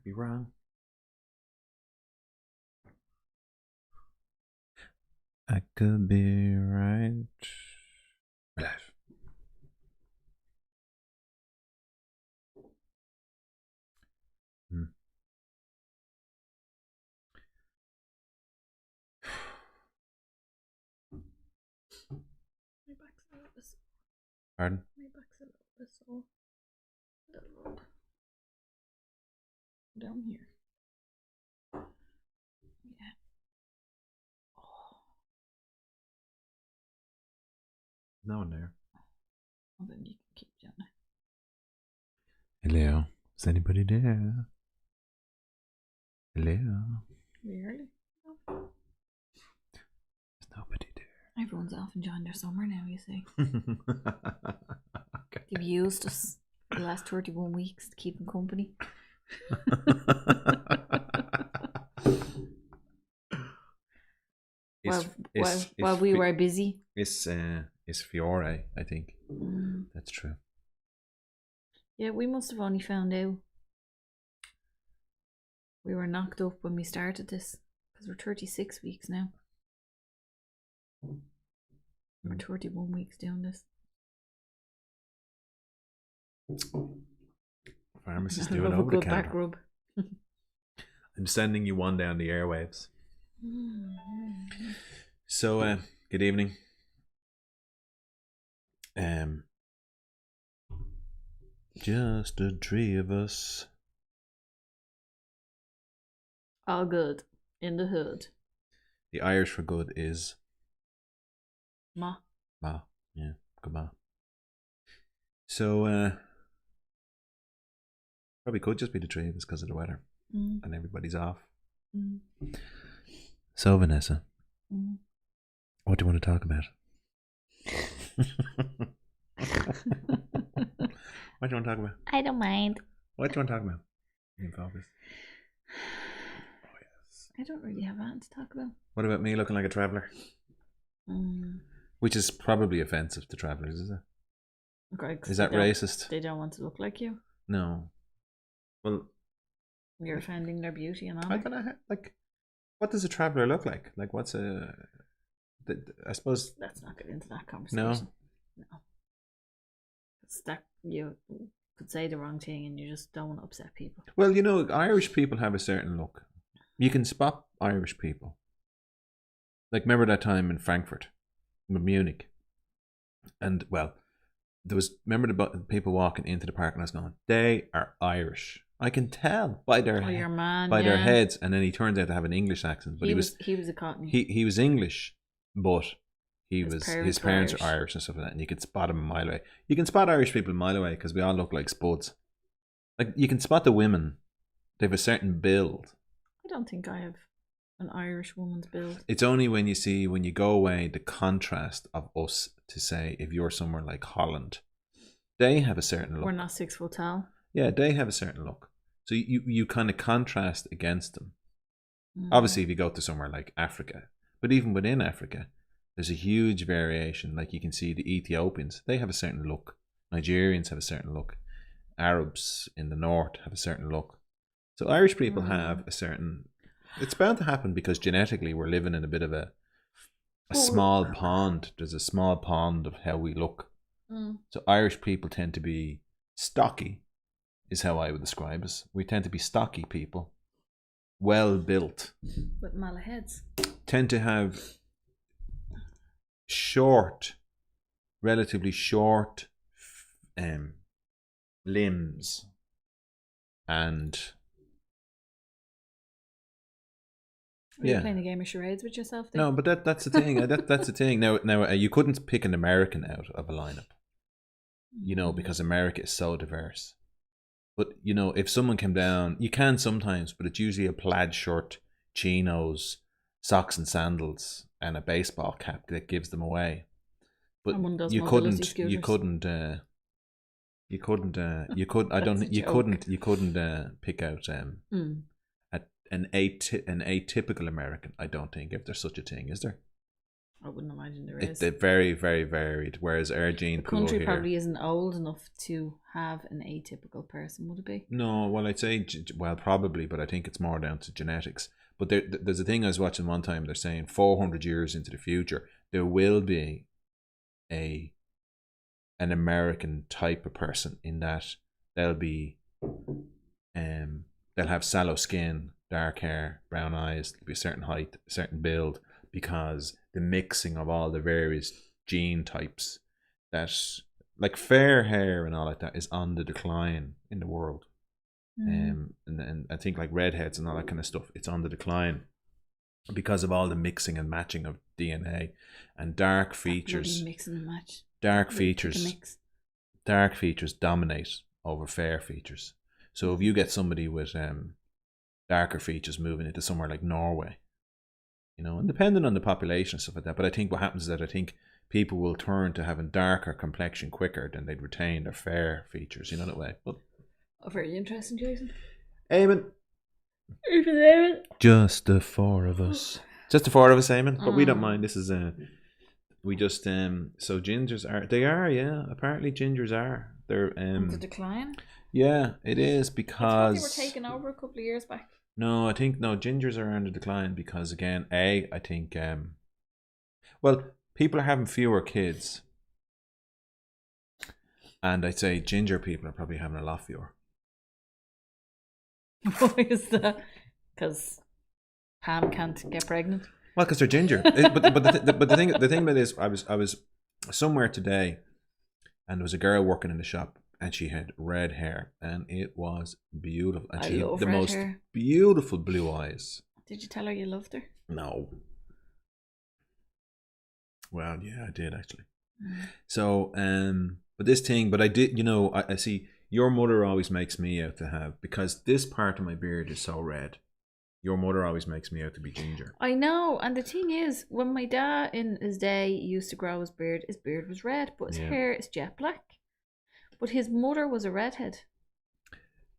be wrong. I could be right. Life. My back's a little bit sore. Pardon? My back's a little bit sore. Down here. Yeah. Oh. No one there. Well, then you can keep doing it. Hello. Is anybody there? Hello. Really? No. There's nobody there. Everyone's off enjoying their summer now, you see. Okay. They've used us the last 31 weeks to keep them company. While we were busy. It's Fiore, I think. That's true. Yeah, we must have only found out. We were knocked up when we started this because we're 36 weeks now. We're 31 weeks doing this. Pharmacist doing over the counter. Back rub. I'm sending you one down the airwaves. So, good evening. Just the three of us. All good in the hood. The Irish for good is Ma. Ma. Yeah, good ma. So, probably could just be the three of us because of the weather. And everybody's off. So, Vanessa, what do you want to talk about? What do you want to talk about? I don't mind. What do you want to talk about? In focus. Oh, yes. I don't really have anything to talk about. What about me looking like a traveller? Which is probably offensive to travellers, is it? Okay, is that racist? They don't want to look like you. No. Well, you're offending their beauty and honor. I don't know. Like, what does a traveller look like? Like, what's a? I suppose. Let's not get into that conversation. No. That you could say the wrong thing and you just don't want to upset people. Well, you know, Irish people have a certain look. You can spot Irish people. Like, remember that time in Frankfurt, Munich, and well, remember the people walking into the park and I was going, they are Irish. I can tell by their their heads, and then he turns out to have an English accent, but he was a Cockney. He was English, but his parents are Irish and stuff like that, and you could spot him a mile away. You can spot Irish people a mile away because we all look like spuds. Like, you can spot the women; they have a certain build. I don't think I have an Irish woman's build. It's only when you go away, the contrast of us to say if you're somewhere like Holland, they have a certain look. We're not 6 foot tall. Yeah, they have a certain look. So you kind of contrast against them. Obviously, if you go to somewhere like Africa, but even within Africa, there's a huge variation. Like, you can see the Ethiopians, they have a certain look. Nigerians have a certain look. Arabs in the north have a certain look. So Irish people have a certain... It's bound to happen because genetically we're living in a bit of a small pond. There's a small pond of how we look. So Irish people tend to be stocky, is how I would describe us. We tend to be stocky people. Well built. With mala heads. Tend to have relatively short limbs, and Are you playing a game of charades with yourself there? No, but that's the thing. That's the thing. Now, you couldn't pick an American out of a lineup, you know, because America is so diverse. But, you know, if someone came down, you can sometimes, but it's usually a plaid shirt, chinos, socks and sandals, and a baseball cap that gives them away. But you couldn't pick out an atypical American. I don't think, if there's such a thing, is there? I wouldn't imagine there is. They're very, very varied. Whereas our gene The pool country here, probably isn't old enough to have an atypical person, would it be? no, well, I'd say, well, probably, but I think it's more down to genetics. But there's a thing I was watching one time. They're saying 400 years into the future, there will be an American type of person in that they'll have sallow skin, dark hair, brown eyes, there'll be a certain height, a certain build, because the mixing of all the various gene types that, like fair hair and all like that, is on the decline in the world. And I think like redheads and all that kind of stuff, it's on the decline because of all the mixing and matching of DNA and dark features. Mix and match. Dark features dominate over fair features. So if you get somebody with darker features moving into somewhere like Norway, and depending on the population and stuff like that, but I think what happens is that I think people will turn to having darker complexion quicker than they'd retain their fair features, that way. But very interesting, Jason. Eamon. Just the four of us. Just the four of us, Eamon. But we don't mind. This is we just so gingers are apparently gingers are. They're on the decline? Yeah, it is, because I thought they were taken over a couple of years back. No, I think gingers are on the decline because, again, I think well, people are having fewer kids. And I'd say ginger people are probably having a lot fewer. Why is that? Because Pam can't get pregnant. Well, because they're ginger. but the thing about it is, I was somewhere today, and there was a girl working in the shop, and she had red hair, and it was beautiful. And she had the most beautiful blue eyes. Did you tell her you loved her? No. Well, yeah, I did actually. So, but I did. I see. Your mother always makes me out to have, because this part of my beard is so red. Your mother always makes me out to be ginger. I know, and the thing is, when my dad in his day used to grow his beard was red, but his hair is jet black. But his mother was a redhead.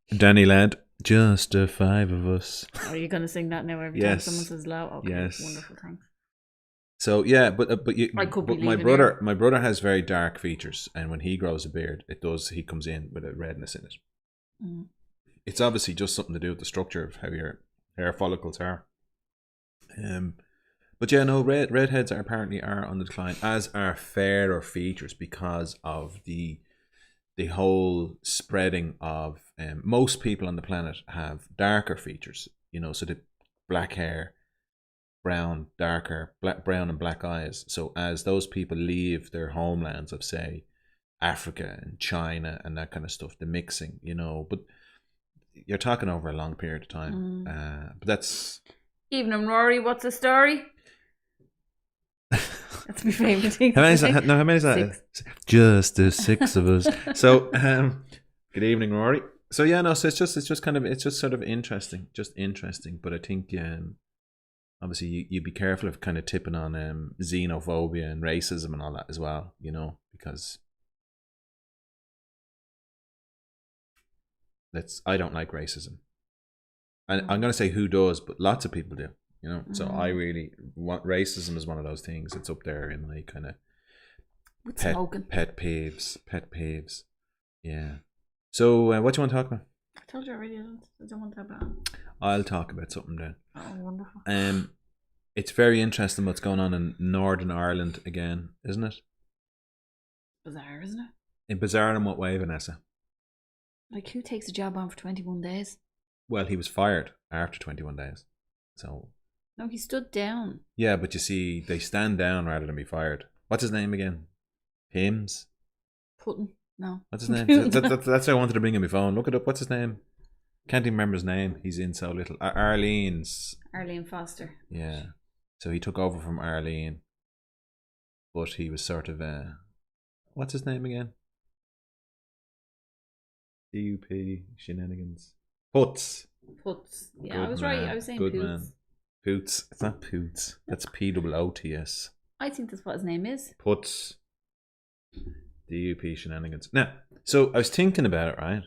Danny lad, just the five of us. Are you going to sing that now every time someone says loud? Okay, yes. Wonderful, thanks. So yeah, but I could be my brother has very dark features, and when he grows a beard, he comes in with a redness in it. It's obviously just something to do with the structure of how your hair follicles are. But yeah, no, redheads apparently are on the decline, as are fairer features, because of the whole spreading of most people on the planet have darker features, so the black hair, brown and black eyes. So as those people leave their homelands of, say, Africa and China and that kind of stuff, the mixing, but you're talking over a long period of time. But that's... Evening, Rory, what's the story? That's my favourite thing. How many is that? 6. Just the 6 of us. So, good evening, Rory. So yeah, no, so it's just sort of interesting, But I think obviously you'd be careful of kind of tipping on xenophobia and racism and all that as well, because I don't like racism. And I'm going to say who does, but lots of people do, So I really want, racism is one of those things. It's up there in my kind of pet peeves. Yeah. So what do you want to talk about? I told you already. I don't want to talk about it. I'll talk about something then. Oh, wonderful. It's very interesting what's going on in Northern Ireland again, isn't it? Bizarre, isn't it? In bizarre in what way, Vanessa? Like, who takes a job on for 21 days? Well, he was fired after 21 days. So. No, he stood down. Yeah, but you see, they stand down rather than be fired. What's his name again? Hims? Putin? No. What's his name? That's why I wanted to bring in my phone. Look it up. What's his name? Can't even remember his name. He's in so little. Arlene Foster. Yeah. So he took over from Arlene. But he was sort of what's his name again? DUP shenanigans. Putz. Yeah, Good I was man. right. I was saying Good Poots. man. Poots. It's not Poots. That's POOTS. I think that's what his name is. Putz. DUP shenanigans. Now, so I was thinking about it, right?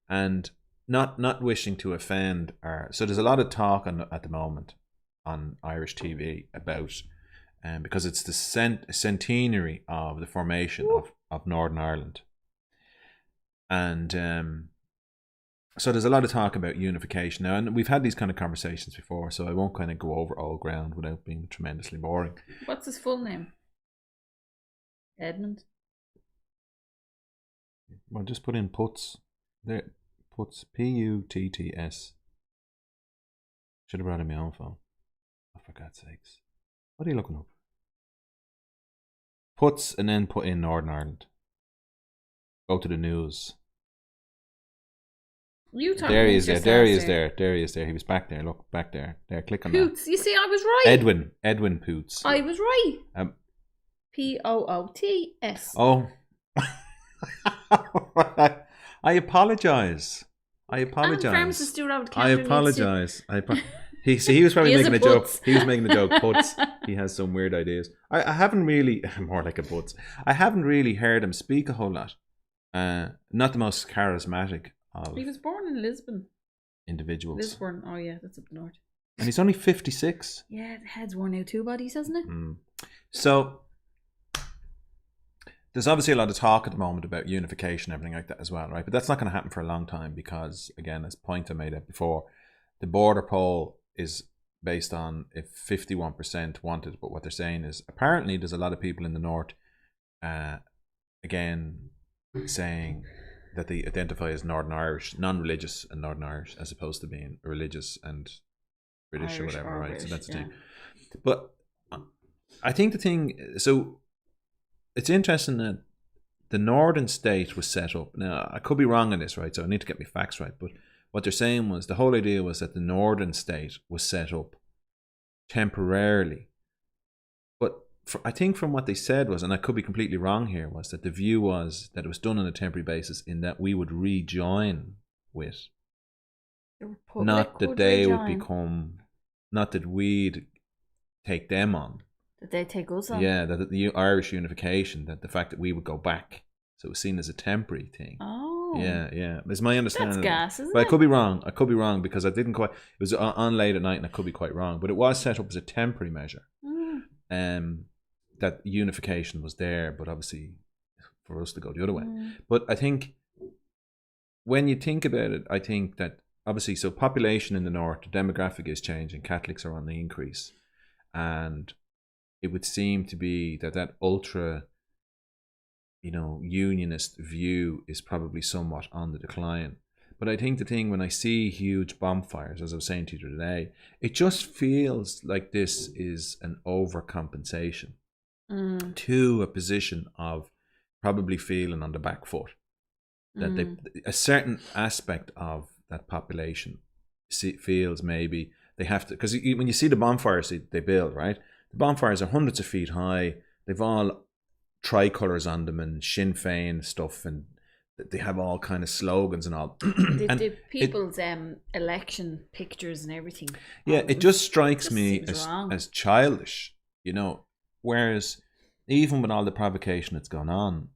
And not wishing to offend so there's a lot of talk at the moment on Irish TV about because it's the centenary of the formation of Northern Ireland. And so there's a lot of talk about unification now, and we've had these kind of conversations before, so I won't kind of go over old ground without being tremendously boring. What's his full name? Edmund? Well, just put in Putts. There, Putts, Putts. Should have brought in my own phone. Oh, for God's sakes. What are you looking up? Putts and then put in Northern Ireland. Go to the news. There he is there. There he is there. There he is there. He was back there. Look, back there. There, click on Poots. that. You see, I was right. Edwin Poots. I was right. Poots. Oh. I apologise. And pharmacist do around the I counter apologise. He was probably He is making a a joke. putz. He was making a joke. Putz. He has some weird ideas. I haven't really more like a putz. I haven't really heard him speak a whole lot. Not the most charismatic of He was born in Lisbon. individuals. Lisbon. Oh yeah, that's up north. And he's only 56. Yeah, the head's worn out 2 bodies, hasn't it? So there's obviously a lot of talk at the moment about unification and everything like that as well, right? But that's not going to happen for a long time because, again, as point I made out before, the border poll is based on if 51% wanted, but what they're saying is apparently there's a lot of people in the north, again, saying that they identify as Northern Irish, non-religious and Northern Irish, as opposed to being religious and British or whatever, right? So that's the thing. But I think the thing, so it's interesting that the Northern state was set up. Now, I could be wrong on this, right? So I need to get my facts right. But what they're saying was the whole idea was that the Northern state was set up temporarily. But I think from what they said was, and I could be completely wrong here, was that the view was that it was done on a temporary basis in that we would rejoin with. Not that they would become, not that we'd take them on. That they take us on? Yeah, that the Irish unification, that the fact that we would go back. So it was seen as a temporary thing. Oh. Yeah. It's my understanding. That's gas, isn't it? But I could be wrong because I didn't quite, it was on late at night and I could be quite wrong. But it was set up as a temporary measure. That unification was there, but obviously for us to go the other way. But I think when you think about it, I think that obviously, so population in the north, the demographic is changing, Catholics are on the increase, and it would seem to be that ultra, unionist view is probably somewhat on the decline. But I think the thing, when I see huge bonfires, as I was saying to you today, it just feels like this is an overcompensation to a position of probably feeling on the back foot. That a certain aspect of that population feels maybe they have to, because when you see the bonfires they build, right? The bonfires are hundreds of feet high. They've all tricolours on them and Sinn Féin stuff, and they have all kind of slogans and all. The people's election pictures and everything. Yeah, it just strikes me as childish, whereas even with all the provocation that's gone on,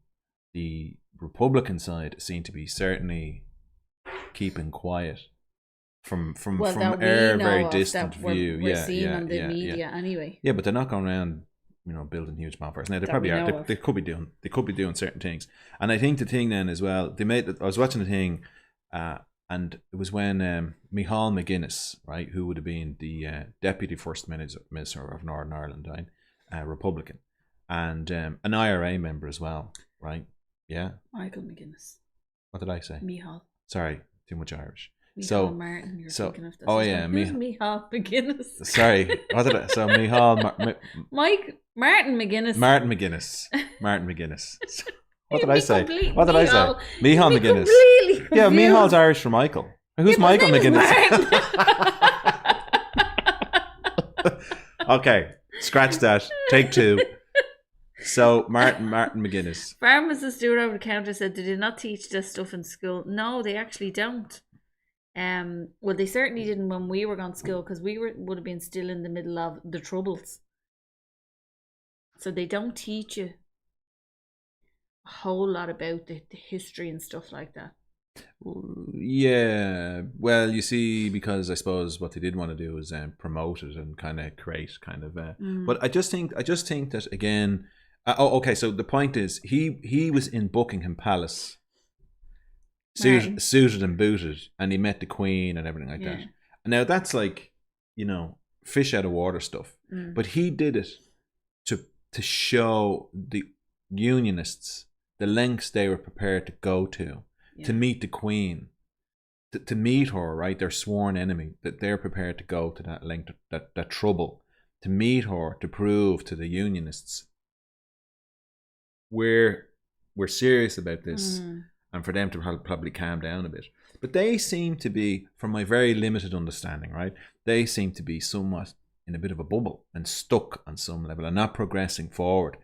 the Republican side seem to be certainly keeping quiet from our very distant view. We're seeing on the media anyway. Yeah, but they're not going around, building huge bonfires. Now they probably are. They could be doing certain things. And I think the thing then as well, I was watching the thing, and it was when Micheál McGuinness, right, who would have been the deputy first minister of Northern Ireland, right, Republican, and an IRA member as well, right? Yeah. Michael McGuinness. What did I say? Micheál. Sorry, too much Irish. Micheál Martin, you're thinking of this. Oh yeah, Micheál McGuinness. Sorry, what did I? So Micheál Martin McGuinness. Martin McGuinness. What did I say? Micheál McGuinness. Yeah, Micheál's Irish for Michael. Who's Michael McGuinness? Okay, scratch that. Take 2. So Martin McGuinness. Pharmacist doing over the counter said, "Did they not teach this stuff in school?" No, they actually don't. Well, they certainly didn't when we were going to school, because we would have been still in the middle of the Troubles. So they don't teach you a whole lot about the history and stuff like that. Yeah, well, you see, because I suppose what they did want to do is promote it and kind of create kind of. But I just think that again. Okay. So the point is, he was in Buckingham Palace, Martin. suited and booted, and he met the Queen and everything like that. And now that's like, fish out of water stuff. But he did it to show the Unionists the lengths they were prepared to go to meet the Queen, to meet her, right, their sworn enemy, that they're prepared to go to that length, that trouble, to meet her, to prove to the Unionists we're serious about this, and for them to probably calm down a bit. But they seem to be, from my very limited understanding, right, they seem to be somewhat in a bit of a bubble and stuck on some level and not progressing forward.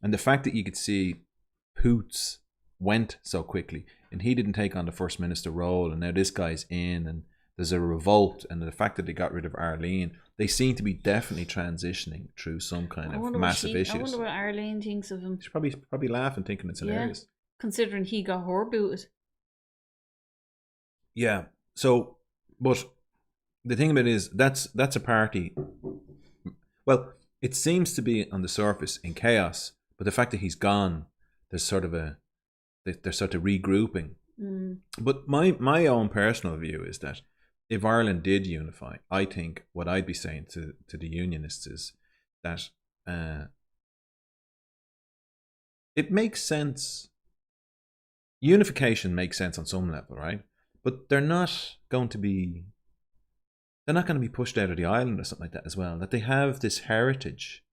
And the fact that you could see Poots went so quickly and he didn't take on the First Minister role, and now this guy's in and there's a revolt, and the fact that they got rid of Arlene, they seem to be definitely transitioning through some kind of massive issues. I wonder what Arlene thinks of him. She's probably laughing, thinking it's hilarious. Considering he got her booted. Yeah. So, but the thing about it is that's a party. Well, it seems to be on the surface in chaos, but the fact that he's gone, there's sort of they're sort of regrouping. But my own personal view is that if Ireland did unify, I think what I'd be saying to the Unionists is that it makes sense. Unification makes sense on some level, right? But they're not going to be pushed out of the island or something like that as well. That they have this heritage.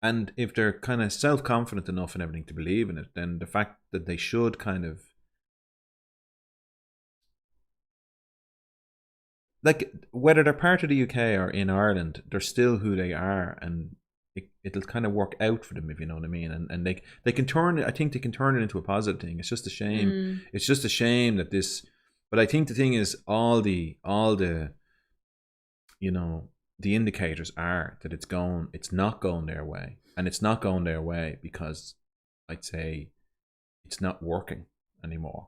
And if they're kind of self-confident enough and everything to believe in it, then the fact that they should kind of, like, whether they're part of the UK or in Ireland, they're still who they are, and it'll kind of work out for them, if you know what I mean. And they can turn it, I think they can turn it into a positive thing. It's just a shame. It's just a shame that this, but I think the thing is, all the the indicators are that it's not going their way. And it's not going their way because I'd say it's not working anymore.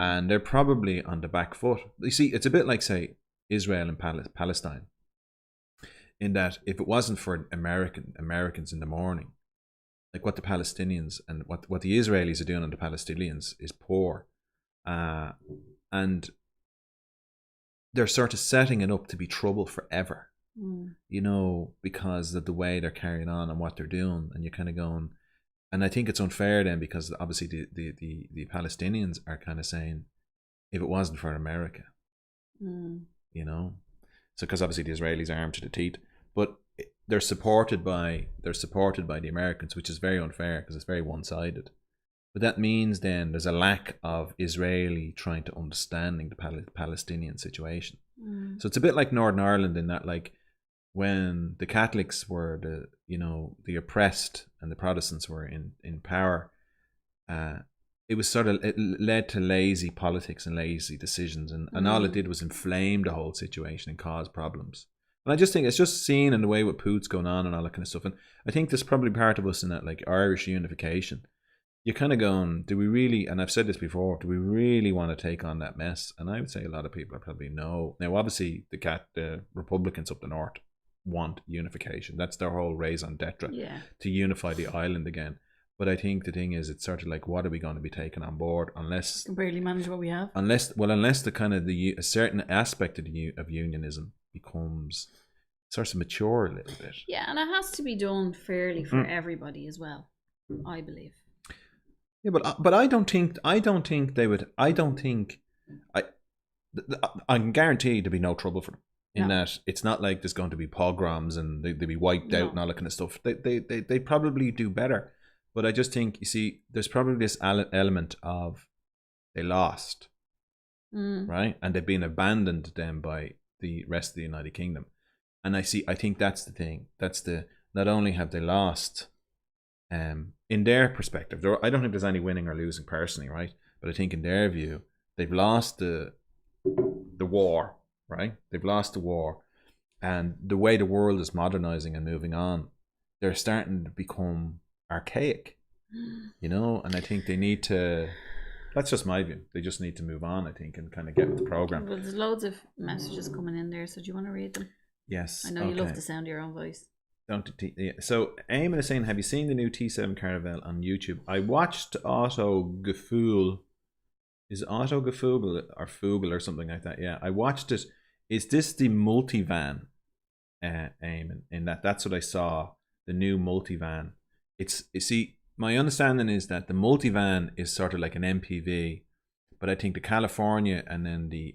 And they're probably on the back foot. You see, it's a bit like, say, Israel and Palestine, in that if it wasn't for Americans in the morning, like what the Palestinians and what the Israelis are doing on the Palestinians is poor. And they're sort of setting it up to be trouble forever, because of the way they're carrying on and what they're doing. And you're kind of going, and I think it's unfair then, because obviously the Palestinians are kind of saying, if it wasn't for America, so because obviously the Israelis are armed to the teeth, but they're supported by the Americans, which is very unfair because it's very one-sided. But that means then there's a lack of Israeli trying to understanding the Palestinian situation. So it's a bit like Northern Ireland in that, like, when the Catholics were the oppressed and the Protestants were in power, it led to lazy politics and lazy decisions, and all it did was inflame the whole situation and cause problems. And I just think it's just seen in the way with Poots going on and all that kind of stuff. And I think there's probably part of us in that, like, Irish unification. You're kind of going, do we really, and I've said this before, do we really want to take on that mess? And I would say a lot of people are probably no. Now, obviously, the Republicans up the north want unification. That's their whole raison d'etre, to unify the island again. But I think the thing is, it's sort of like, what are we going to be taking on board unless... We can barely manage what we have. Unless the kind of a certain aspect of unionism becomes sort of mature a little bit. Yeah, and it has to be done fairly for everybody as well, I believe. Yeah, but I don't think they would. I can guarantee there'll be no trouble for them. In that it's not like there's going to be pogroms and they'll be wiped out and all that kind of stuff. They probably do better. But I just think, you see, there's probably this element of they lost, right, and they've been abandoned then by the rest of the United Kingdom. And I think that's the thing. Not only have they lost. In their perspective, I don't think there's any winning or losing personally, right? But I think in their view, they've lost the war, right? They've lost the war, and the way the world is modernizing and moving on, they're starting to become archaic, and I think they need to That's just my view. They just need to move on, I think, and kind of get with the program. Well, there's loads of messages coming in there, so do you want to read them? Yes. I know you love the sound of your own voice. So Eamon is saying, have you seen the new T7 Caravelle on YouTube? I watched Auto Gefool. Is it Auto Gefool or Foogle or something like that? Yeah, I watched it. Is this the multivan, Eamon? In that's what I saw. The new multivan. You see, my understanding is that the multivan is sort of like an MPV, but I think the California and then the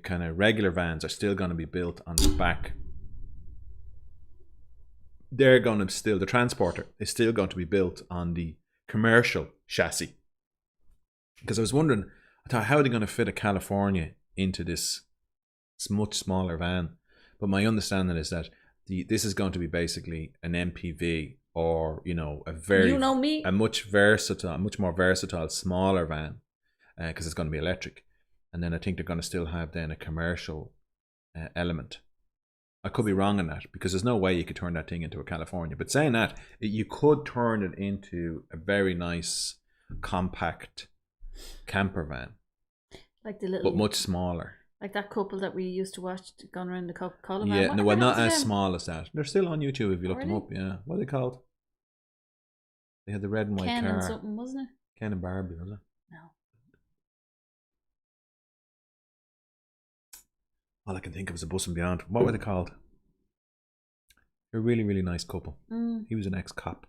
kind of regular vans are still going to be built on the back. They're going to still, the Transporter is still going to be built on the commercial chassis. Because I was wondering, I thought, how are they going to fit a California into this much smaller van? But my understanding is that this is going to be basically an MPV, or a much more versatile, smaller van, because it's going to be electric. And then I think they're going to still have then a commercial element. I could be wrong on that, because there's no way you could turn that thing into a California. But saying that, you could turn it into a very nice, compact camper van, like the little, but much smaller. Like that couple that we used to watch going around the Coca-Cola van. Yeah, no, well, not as small as that. They're still on YouTube if you look them up. Yeah, what are they called? They had the red and white Ken car. and something, wasn't it? Ken and Barbie, was it? No. All I can think of is a Bus and Beyond. What were they called? They're a really, really nice couple. He was an ex-cop.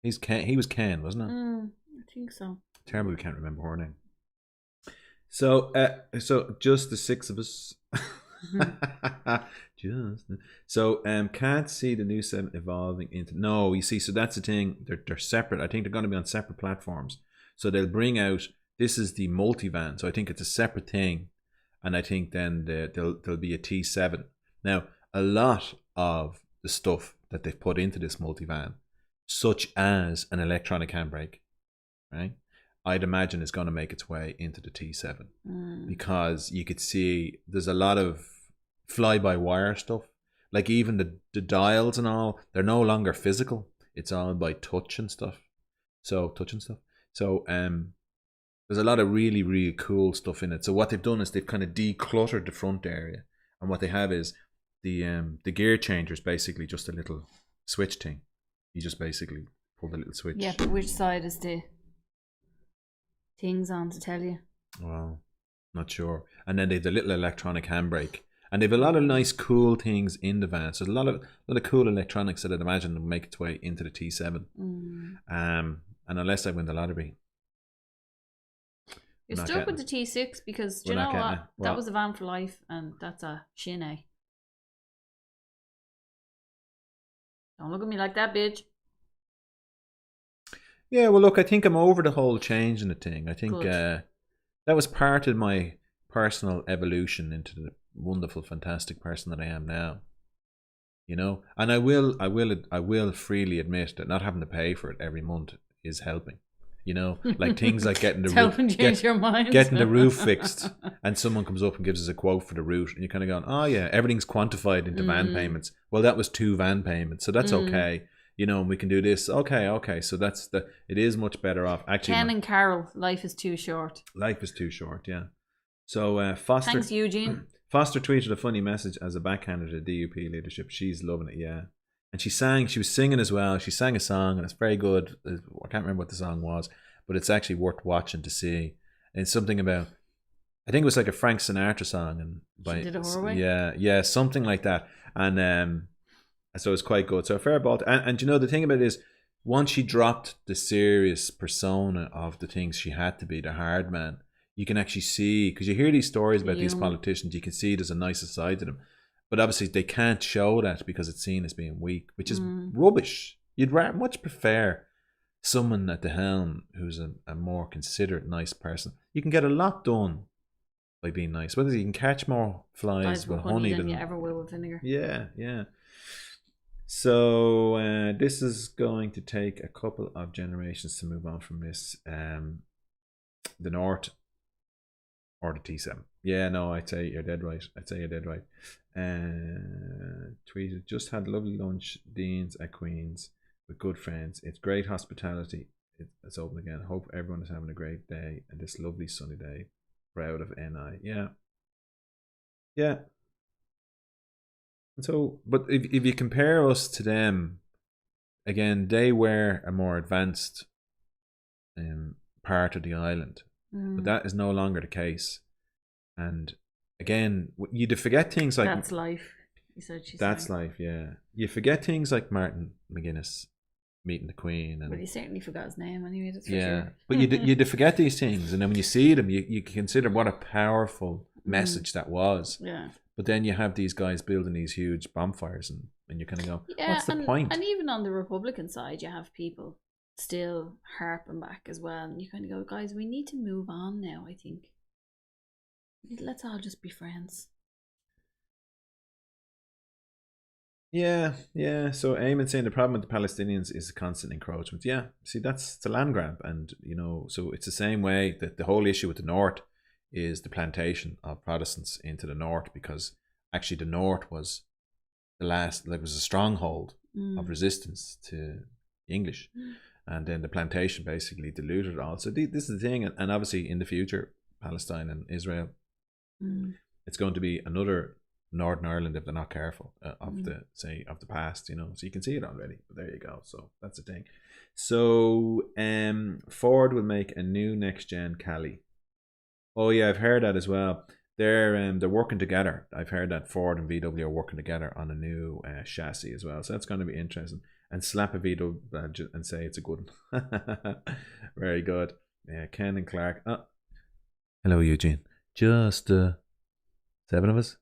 He was Ken, wasn't it? I think so. Terrible, we can't remember her name. So just the six of us. Can't see the new 7 evolving into. No, you see, so that's the thing. They're separate. I think they're going to be on separate platforms. So they'll bring out. This is the multivan. So I think it's a separate thing, and I think then there'll be a T7. Now, a lot of the stuff that they've put into this multivan, such as an electronic handbrake, right? I'd imagine is going to make its way into the T7 because you could see there's a lot of fly-by-wire stuff. Like even the dials and all, they're no longer physical. It's all by touch and stuff. So there's a lot of really, really cool stuff in it. So what they've done is they've kind of decluttered the front area, and what they have is the gear changer is basically just a little switch thing. You just basically pull the little switch. Yeah, but which side is the things on to tell you? Well, not sure. And then they've the little electronic handbrake, and they've a lot of nice, cool things in the van. So there's a lot of cool electronics that I'd imagine will make its way into the T7. And unless I win the lottery, you're stuck with the T6 because do you know what? That was a van for life, and that's a shinny. Don't look at me like that, bitch. Yeah, well, look, I think I'm over the whole change in the thing. I think that was part of my personal evolution into the wonderful, fantastic person that I am now. You know, and I will freely admit that not having to pay for it every month is helping. You know, like things like getting the getting the roof fixed, and someone comes up and gives us a quote for the roof, and you're kind of going, oh yeah, everything's quantified into van payments. Well, that was 2 van payments, so that's okay. You know, and we can do this. Okay. So it is much better off. Actually, Ken and Carol, life is too short. Life is too short, yeah. So Foster. Thanks, Eugene. Foster tweeted a funny message as a backhander to DUP leadership. She's loving it, yeah. And she was singing as well. She sang a song, and it's very good. I can't remember what the song was, but it's actually worth watching to see. And it's something about, I think it was like a Frank Sinatra song, and she did it her way? Yeah, something like that. And so it's quite good. So a fair ball. And you know, the thing about it is, once she dropped the serious persona of the things she had to be, the hard man, you can actually see, because you hear these stories about these politicians, you can see there's a nicer side to them. But obviously they can't show that because it's seen as being weak, which is rubbish. You'd much prefer someone at the helm who's a more considerate, nice person. You can get a lot done by being nice. Whether you can catch more flies with honey than you ever will with vinegar. Yeah. So this is going to take a couple of generations to move on from this. The North or the T7. Yeah, no, I'd say you're dead right. Tweeted, just had lovely lunch, Dean's at Queen's with good friends. It's great hospitality. it's open again. Hope everyone is having a great day and this lovely sunny day. Proud of NI. Yeah. Yeah. And so, but if you compare us to them, again, they were a more advanced part of the island, but that is no longer the case. And again, you'd forget things like that's life. He said that's saying. life. Yeah, you forget things like Martin McGuinness meeting the Queen, and but he certainly forgot his name anyway. That's yeah, for sure. but you forget these things, and then when you see them, you consider what a powerful message that was. Yeah. But then you have these guys building these huge bonfires, and you kind of go, what's the point? And even on the Republican side, you have people still harping back as well. And you kind of go, guys, we need to move on now, I think. Let's all just be friends. Yeah. So Eamon saying the problem with the Palestinians is constant encroachment. Yeah, see, that's the land grab. And, so it's the same way that the whole issue with the North is the plantation of Protestants into the North, because actually the North was was a stronghold of resistance to the English. And then the plantation basically diluted it all. So this is the thing. And obviously in the future, Palestine and Israel, it's going to be another Northern Ireland if they're not careful of the past, so you can see it already. But there you go. So that's the thing. So Ford will make a new next gen Cali. Oh yeah, I've heard that as well. They're working together. I've heard that Ford and VW are working together on a new chassis as well. So that's going to be interesting. And slap a VW badge and say it's a good one. Very good. Yeah, Ken and Clark. Oh. Hello, Eugene. Just 7 of us.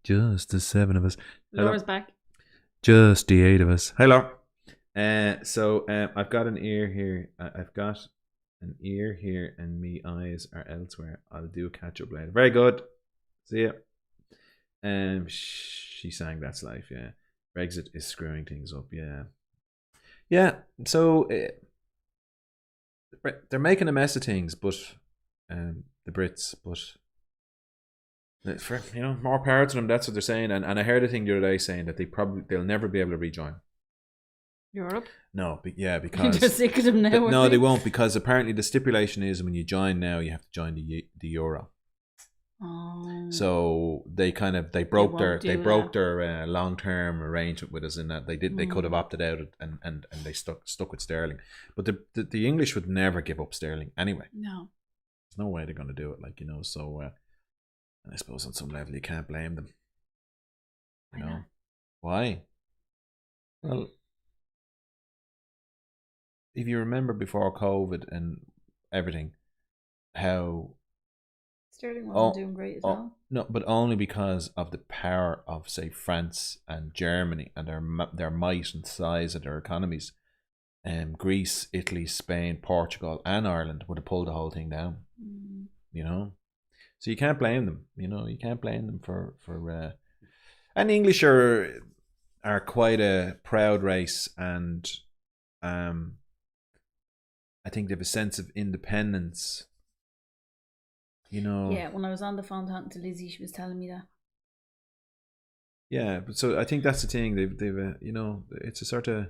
Just the 7 of us. Laura's back. Just the 8 of us. Hi, Laura. So I've got an ear here. I've got an ear here, and me eyes are elsewhere. I'll do a catch up later. Very good. See ya. She sang That's Life. Yeah. Brexit is screwing things up. Yeah. So they're making a mess of things, but the Brits, but for more power to them. That's what they're saying. And I heard a thing the other day saying that they'll never be able to rejoin Europe. No, because they're sick of them now. No, they won't, because apparently the stipulation is when you join now, you have to join the euro. Oh. So they broke their long term arrangement with us in that they could have opted out and they stuck with sterling, but the English would never give up sterling anyway. No, there's no way they're going to do it. So and I suppose on some level you can't blame them. You know why? Well, if you remember before COVID and everything, how sterling wasn't doing great as well. No, but only because of the power of, say, France and Germany and their might and size of their economies. Greece, Italy, Spain, Portugal, and Ireland would have pulled the whole thing down. So you can't blame them. You can't blame them for and the English are quite a proud race, and I think they have a sense of independence. Yeah, when I was on the phone talking to Lizzie, she was telling me that. Yeah, but so I think that's the thing. They've it's a sort of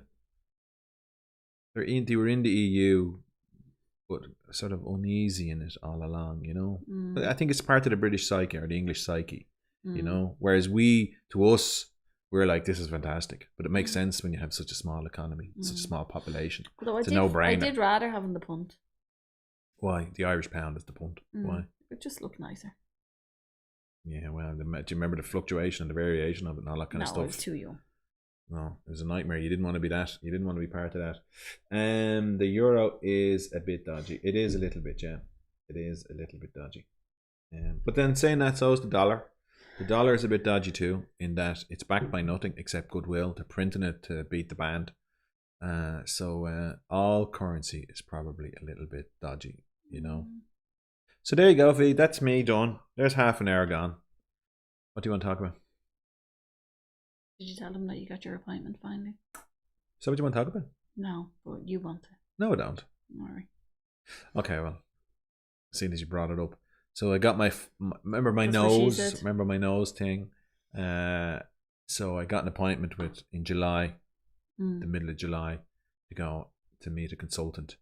they were in the EU, but sort of uneasy in it all along. But I think it's part of the British psyche or the English psyche. Whereas to us, we're like, this is fantastic, but it makes sense when you have such a small economy, such a small population. It's a no-brainer. I did rather having the punt. Why? The Irish pound is the punt. Why? It just looked nicer. Yeah, well, do you remember the fluctuation and the variation of it and all that kind of stuff? No, I was too young. No, it was a nightmare. You didn't want to be that. You didn't want to be part of that. The euro is a bit dodgy. It is a little bit, yeah. It is a little bit dodgy. But then saying that, so is the dollar. The dollar is a bit dodgy too, in that it's backed by nothing except goodwill. They're printing it to beat the band. So all currency is probably a little bit dodgy, So there you go, V. That's me done. There's half an hour gone. What do you want to talk about? Did you tell them that you got your appointment finally? Is that what you want to talk about? No, but you want to. No, I don't. All right. Okay, well, seeing as you brought it up. So I got remember my nose thing. So I got an appointment in July, the middle of July, to go to meet a consultant.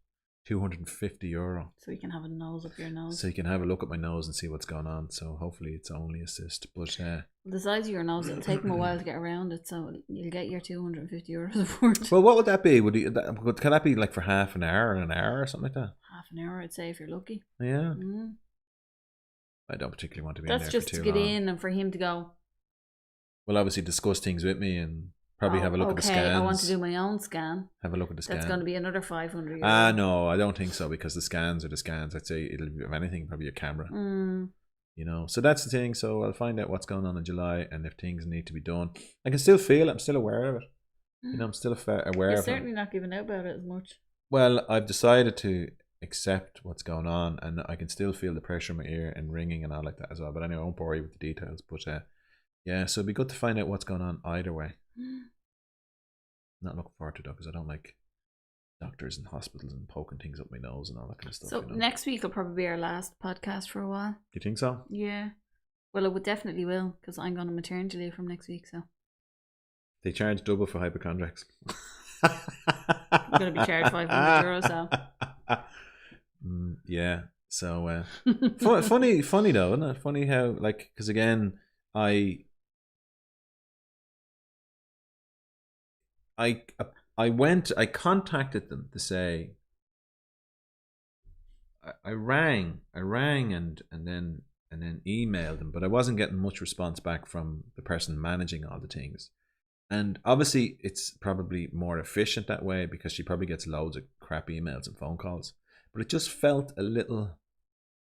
€250. So you can have a nose up your nose. So you can have a look at my nose and see what's going on. So hopefully it's only assist. But the size of your nose, it'll take them a while to get around it. So you'll get your €250 worth. Well, what would that be? Can that be like for half an hour or something like that? Half an hour, I'd say, if you're lucky. Yeah. I don't particularly want to be in there for too long. That's just to get in and for him to go. Well, obviously discuss things with me and probably have a look at the scans. I want to do my own scan. Have a look at the scan. That's going to be another €500. No, I don't think so, because the scans are the scans. I'd say it'll be, if anything, probably a camera. You know, so that's the thing. So I'll find out what's going on in July, and if things need to be done. I can still feel it. I'm still aware of it. You know, I'm still aware of it. You're certainly not giving out about it as much. Well, I've decided to accept what's going on, and I can still feel the pressure in my ear and ringing and all like that as well. But anyway, I won't bore you with the details. But yeah, so it'd be good to find out what's going on either way. Not looking forward to it, though, because I don't like doctors and hospitals and poking things up my nose and all that kind of stuff. So next week will probably be our last podcast for a while. Do you think so? Yeah. Well, it definitely will, because I'm going on maternity leave from next week. So they charge double for hypochondriacs. I'm going to be charged €500. So yeah. So funny though, isn't it? Funny how, like, because again, I contacted them to say, I rang and then emailed them, but I wasn't getting much response back from the person managing all the things. And obviously it's probably more efficient that way, because she probably gets loads of crap emails and phone calls. But it just felt a little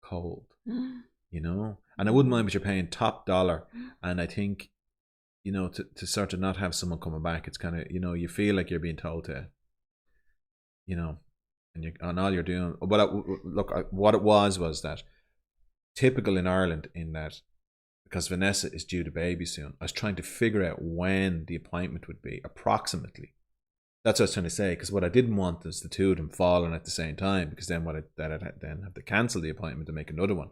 cold, you know? And I wouldn't mind, but you're paying top dollar. And I think, you know, to sort of not have someone coming back, it's kind of, you know, you feel like you're being told to, you know, and all you're doing. But what it was that typical in Ireland, in that, because Vanessa is due to baby soon, I was trying to figure out when the appointment would be approximately. That's what I was trying to say, because what I didn't want is the two of them falling at the same time, because then I'd then have to cancel the appointment and make another one.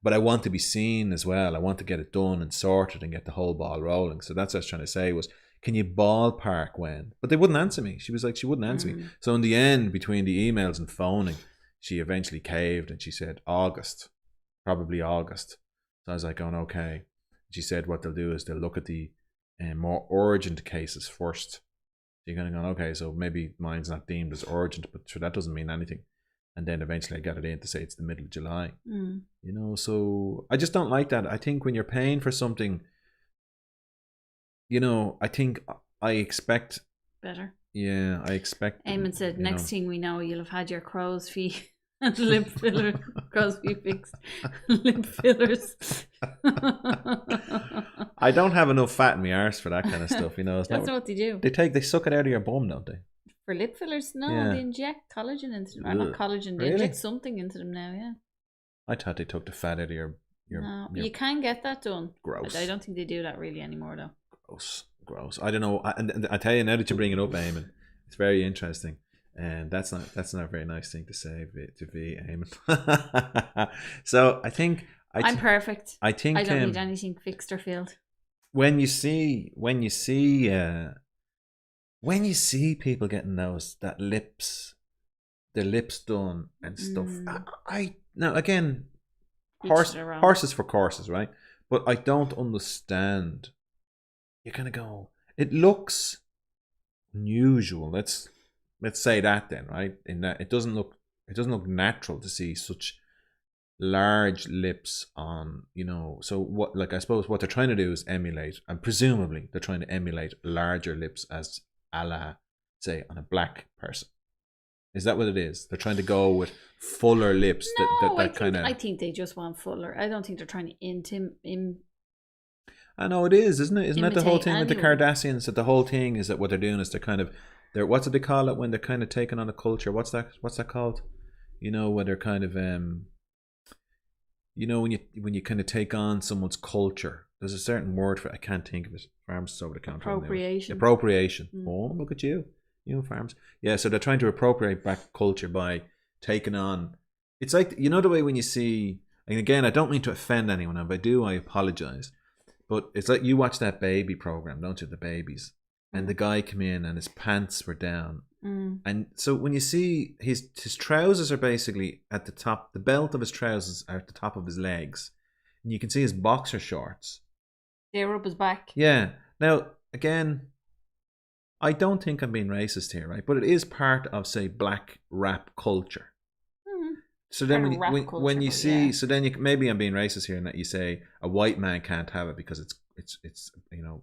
But I want to be seen as well. I want to get it done and sorted and get the whole ball rolling. So that's what I was trying to say was, can you ballpark when? But they wouldn't answer me. She was like, she wouldn't answer me. So in the end, between the emails and phoning, she eventually caved and she said August, probably August. So I was like, oh, okay. She said what they'll do is they'll look at the more urgent cases first. You're kind of going, okay, so maybe mine's not deemed as urgent, but sure, that doesn't mean anything. And then eventually I got it in to say it's the middle of July. You know, so I just don't like that. I think when you're paying for something, you know, I expect better. Yeah, I expect. Eamon said, next thing we know, you'll have had your crow's feet and lip filler, crow's feet fixed, lip fillers. I don't have enough fat in my arse for that kind of stuff, you know. That's not what they do. They suck it out of your bum, don't they? For lip fillers? No, they inject collagen into them. Or not collagen, they inject something into them now, yeah. I thought they took the fat out of your no, you can get that done. Gross. But I don't think they do that really anymore, though. Gross. I don't know. And I tell you, now that you bring it up, Eamon, it's very interesting. And that's not a very nice thing to say to be, Eamon. So I think I'm perfect. I think I don't need anything fixed or filled. When you see people getting their lips done and stuff, now again, horses for courses, right? But I don't understand. You kind of go, it looks unusual. Let's say that then, right? In that it doesn't look natural to see such large lips on, you know. So what, like, I suppose what they're trying to do is emulate, and presumably they're trying to emulate larger lips as a la, say, on a black person. Is that what it is? They're trying to go with fuller lips. I think they just want fuller. I don't think they're trying to I know it is, isn't it? Isn't that the whole thing with the Kardashians? That the whole thing is that what they're doing is they're what do they call it when they're kind of taking on a culture? What's that called? You know, when they're kind of you know, when you kind of take on someone's culture. There's a certain word for it. I can't think of it. Farms over the counter. Appropriation. Oh, look at you. You know, farms. Yeah, so they're trying to appropriate back culture by taking on. It's like, you know, the way when you see, and again, I don't mean to offend anyone. If I do, I apologize. But it's like you watch that baby program, don't you? The babies. and the guy came in and his pants were down. And so when you see his trousers are basically at the top, the belt of his trousers are at the top of his legs, and you can see his boxer shorts. They were up his back. Yeah. Now, again, I don't think I'm being racist here, right? But it is part of, say, black rap culture. So then when you see, so then maybe I'm being racist here in that you say a white man can't have it because it's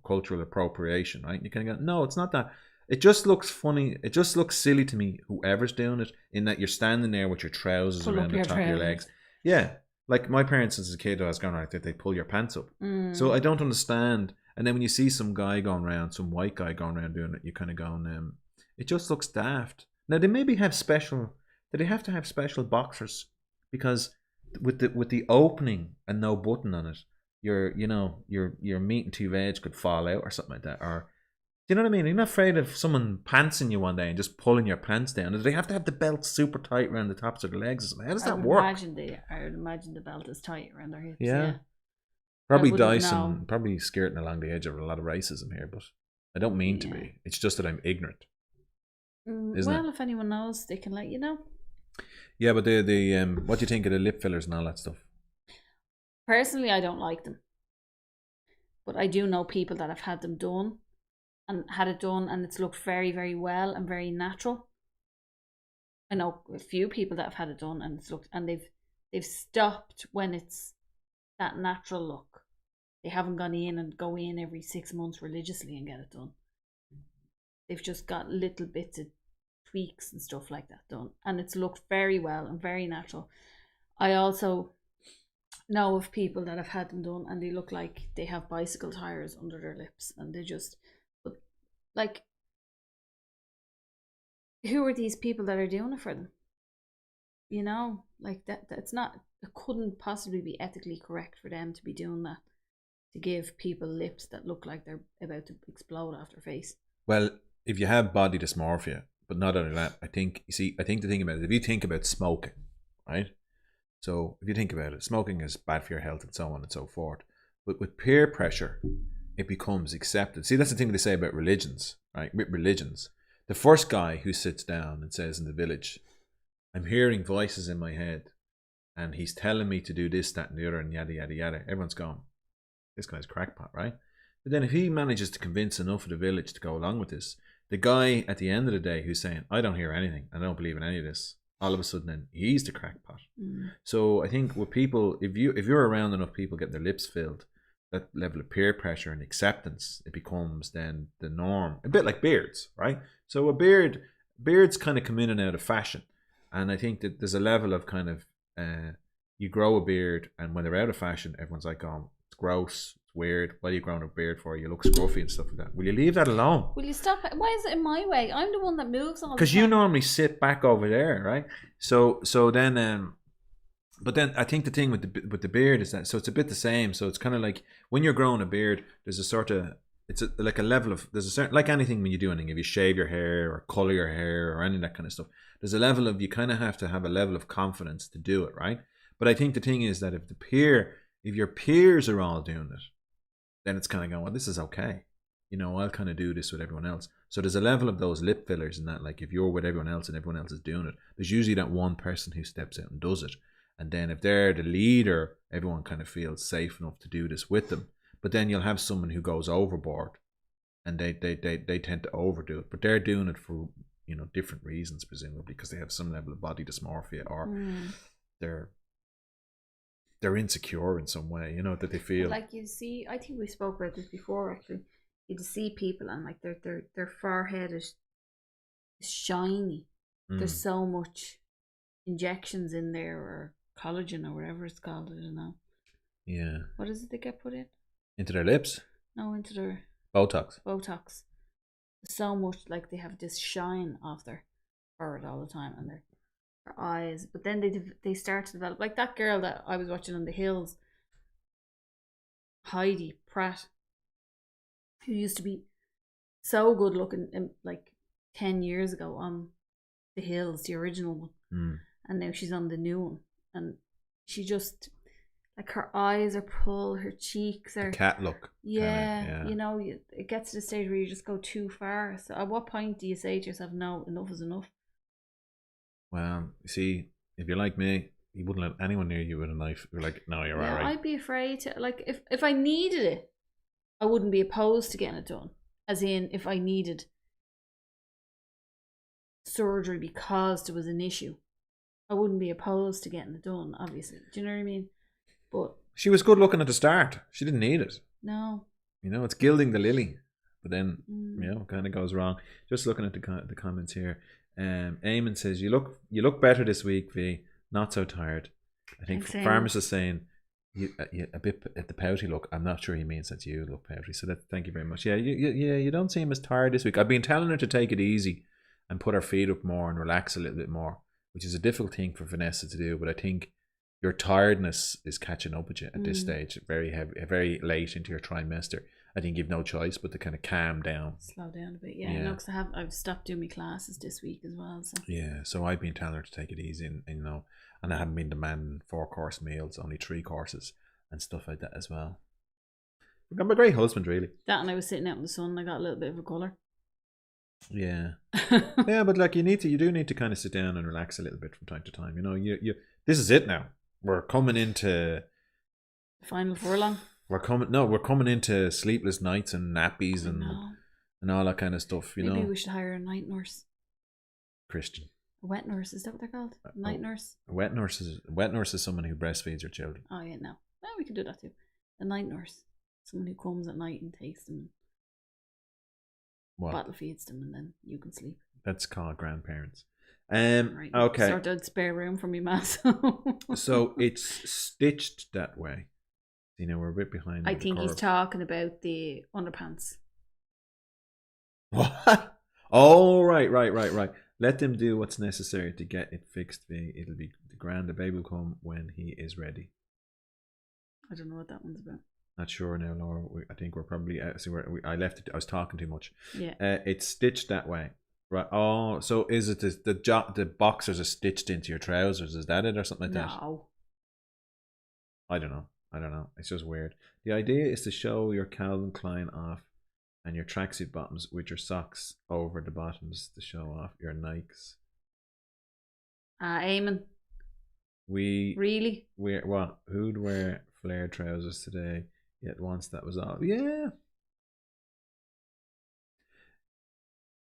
cultural appropriation, right? You kind of go, no, it's not that. It just looks funny. It just looks silly to me, whoever's doing it, in that you're standing there with your trousers around the top of your legs. Yeah. Like my parents as a kid, I was going right there, they pull your pants up. So I don't understand. And then when you see some guy going around, some white guy going around doing it, you kind of going, it just looks daft. Now they maybe have special. Do they have to have special boxers? Because with the opening and no button on it, your meat and two veg could fall out or something like that. Or do you know what I mean? You're not afraid of someone pantsing you one day and just pulling your pants down. Do they have to have the belt super tight around the tops of their legs or something? How does that work? I would imagine the belt is tight around their hips. Yeah. Probably Dyson, probably skirting along the edge of a lot of racism here, but I don't mean to be. It's just that I'm ignorant. If anyone knows, they can let you know. Yeah, but the what do you think of the lip fillers and all that stuff? Personally, I don't like them, but I do know people that have had them done, and it's looked very, very well and very natural. I know a few people that have had it done, and it's looked, and they've stopped when it's that natural look. They haven't gone in and go in every 6 months religiously and get it done. They've just got little bits of tweaks and stuff like that done, and it's looked very well and very natural. I also know of people that have had them done and they look like they have bicycle tires under their lips, and they just, but like, who are these people that are doing it for them? You know, like that's not, it couldn't possibly be ethically correct for them to be doing that, to give people lips that look like they're about to explode off their face. Well, if you have body dysmorphia, but not only that, I think the thing about it, if you think about smoking, right? So if you think about it, smoking is bad for your health and so on and so forth. But with peer pressure, it becomes accepted. See, that's the thing they say about religions, right? With religions, the first guy who sits down and says in the village, I'm hearing voices in my head and he's telling me to do this, that and the other and yada, yada, yada. Everyone's going, this guy's crackpot, right? But then if he manages to convince enough of the village to go along with this, the guy at the end of the day who's saying, I don't hear anything, I don't believe in any of this, all of a sudden then he's the crackpot. So I think with people, if you're around enough people getting their lips filled, that level of peer pressure and acceptance, it becomes then the norm. A bit like beards, right? So beards kind of come in and out of fashion. And I think that there's a level of kind of, you grow a beard and when they're out of fashion, everyone's like, oh, it's gross, it's weird. What are you growing a beard for? You look scruffy and stuff like that. Will you leave that alone? Will you stop? Why is it in my way? I'm the one that moves all the time. Because you normally sit back over there, right? So then, but then I think the thing with the beard is that, so it's a bit the same. So it's kind of like when you're growing a beard, there's a sort of, like a level of, there's a certain, like anything when you do anything, if you shave your hair or color your hair or any of that kind of stuff, there's a level of, you kind of have to have a level of confidence to do it, right? But I think the thing is that if your peers are all doing it, then it's kind of going, well, this is okay. You know, I'll kind of do this with everyone else. So there's a level of those lip fillers and that, like if you're with everyone else and everyone else is doing it, there's usually that one person who steps out and does it. And then if they're the leader, everyone kind of feels safe enough to do this with them. But then you'll have someone who goes overboard and they tend to overdo it. But they're doing it for, you know, different reasons, presumably, because they have some level of body dysmorphia or they're insecure in some way, you know, that they feel. Like you see, I think we spoke about this before actually. You see people and like their forehead is shiny. There's so much injections in there, or collagen or whatever it's called, I don't know. Yeah. What is it they get put in? Into their lips? No, into their Botox. So much, like they have this shine off their forehead all the time and their eyes. But then they start to develop, like that girl that I was watching on the hills, Heidi Pratt, who used to be so good looking like 10 years ago on the hills, the original one. And now she's on the new one, and she just, like her eyes are pulled, her cheeks are. The cat look. Yeah, you know, it gets to the stage where you just go too far. So at what point do you say to yourself, no, enough is enough? Well, you see, if you're like me, you wouldn't let anyone near you with a knife. You're like, no, you're all right. I'd be afraid to, like, if I needed it, I wouldn't be opposed to getting it done. As in, if I needed surgery because there was an issue, I wouldn't be opposed to getting it done, obviously. Do you know what I mean? But she was good looking at the start. She didn't need it. no. You know, it's gilding the lily. But then, you know, kind of goes wrong. Just looking at the comments here. Eamon says, you look better this week, V. Not so tired. I think Pharmacist is saying, you a bit at the pouty look. I'm not sure he means that you look pouty. So thank you very much. Yeah, you don't seem as tired this week. I've been telling her to take it easy and put her feet up more and relax a little bit more, which is a difficult thing for Vanessa to do. But I think your tiredness is catching up with you at this stage, very heavy, very late into your trimester. I think you've no choice but to kind of calm down, slow down a bit. Yeah. No, because I've stopped doing my classes this week as well. So yeah, so I've been telling her to take it easy, and you know, and I haven't been demanding 4-course meals, only 3 courses and stuff like that as well. I'm a great husband, really. That, and I was sitting out in the sun, I got a little bit of a colour. Yeah, yeah, but like you do need to kind of sit down and relax a little bit from time to time. You know, you this is it now. We're coming into the final furlong. We're coming into sleepless nights and nappies and all that kind of stuff. You know, maybe we should hire a night nurse. Christian. A wet nurse, is that what they're called? Night nurse. A wet nurse is someone who breastfeeds her children. Oh yeah, no. Well, we could do that too. A night nurse, someone who comes at night and takes them, bottle feeds them, and then you can sleep. That's called grandparents. Right. Okay. Sort of spare room for me, mass. So it's stitched that way. You know, we're a bit behind. I think he's talking about the underpants. What? Oh, right. Let them do what's necessary to get it fixed. It'll be grand. The baby will come when he is ready. I don't know what that one's about. Not sure now, Laura. I think we're probably. I left it. I was talking too much. Yeah. It's stitched that way. Right. Oh, so is it the boxers are stitched into your trousers? Is that it, or something like that? No. I don't know. It's just weird. The idea is to show your Calvin Klein off and your tracksuit bottoms with your socks over the bottoms to show off your Nikes. Eamon. Really? Who'd wear flared trousers today? Yet once that was all. Yeah.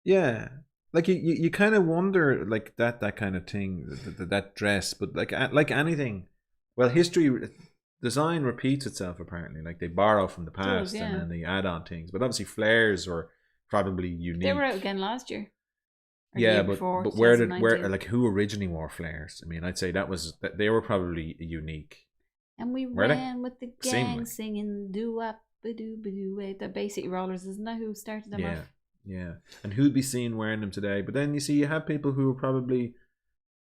Yeah. Like you kind of wonder, like that kind of thing, that dress, but like anything, well, design repeats itself apparently. Like they borrow from the past and then they add on things. But obviously flares were probably unique. They were out again last year. Yeah, but who originally wore flares? I mean, I'd say that they were probably unique. And we ran with the gang singing doo-wop ba-doo-ba-doo. The Basic Rollers, isn't that who started them off? Yeah, and who'd be seen wearing them today? But then you see, you have people who are probably,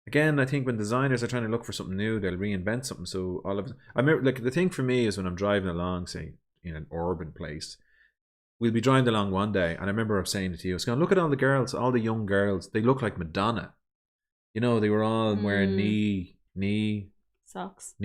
again, I think when designers are trying to look for something new, they'll reinvent something. So I remember, like the thing for me is when I'm driving along, say in an urban place, we'll be driving along one day, and I remember saying it to you, I was going, look at all the girls, all the young girls, they look like Madonna. You know, they were all wearing knee socks,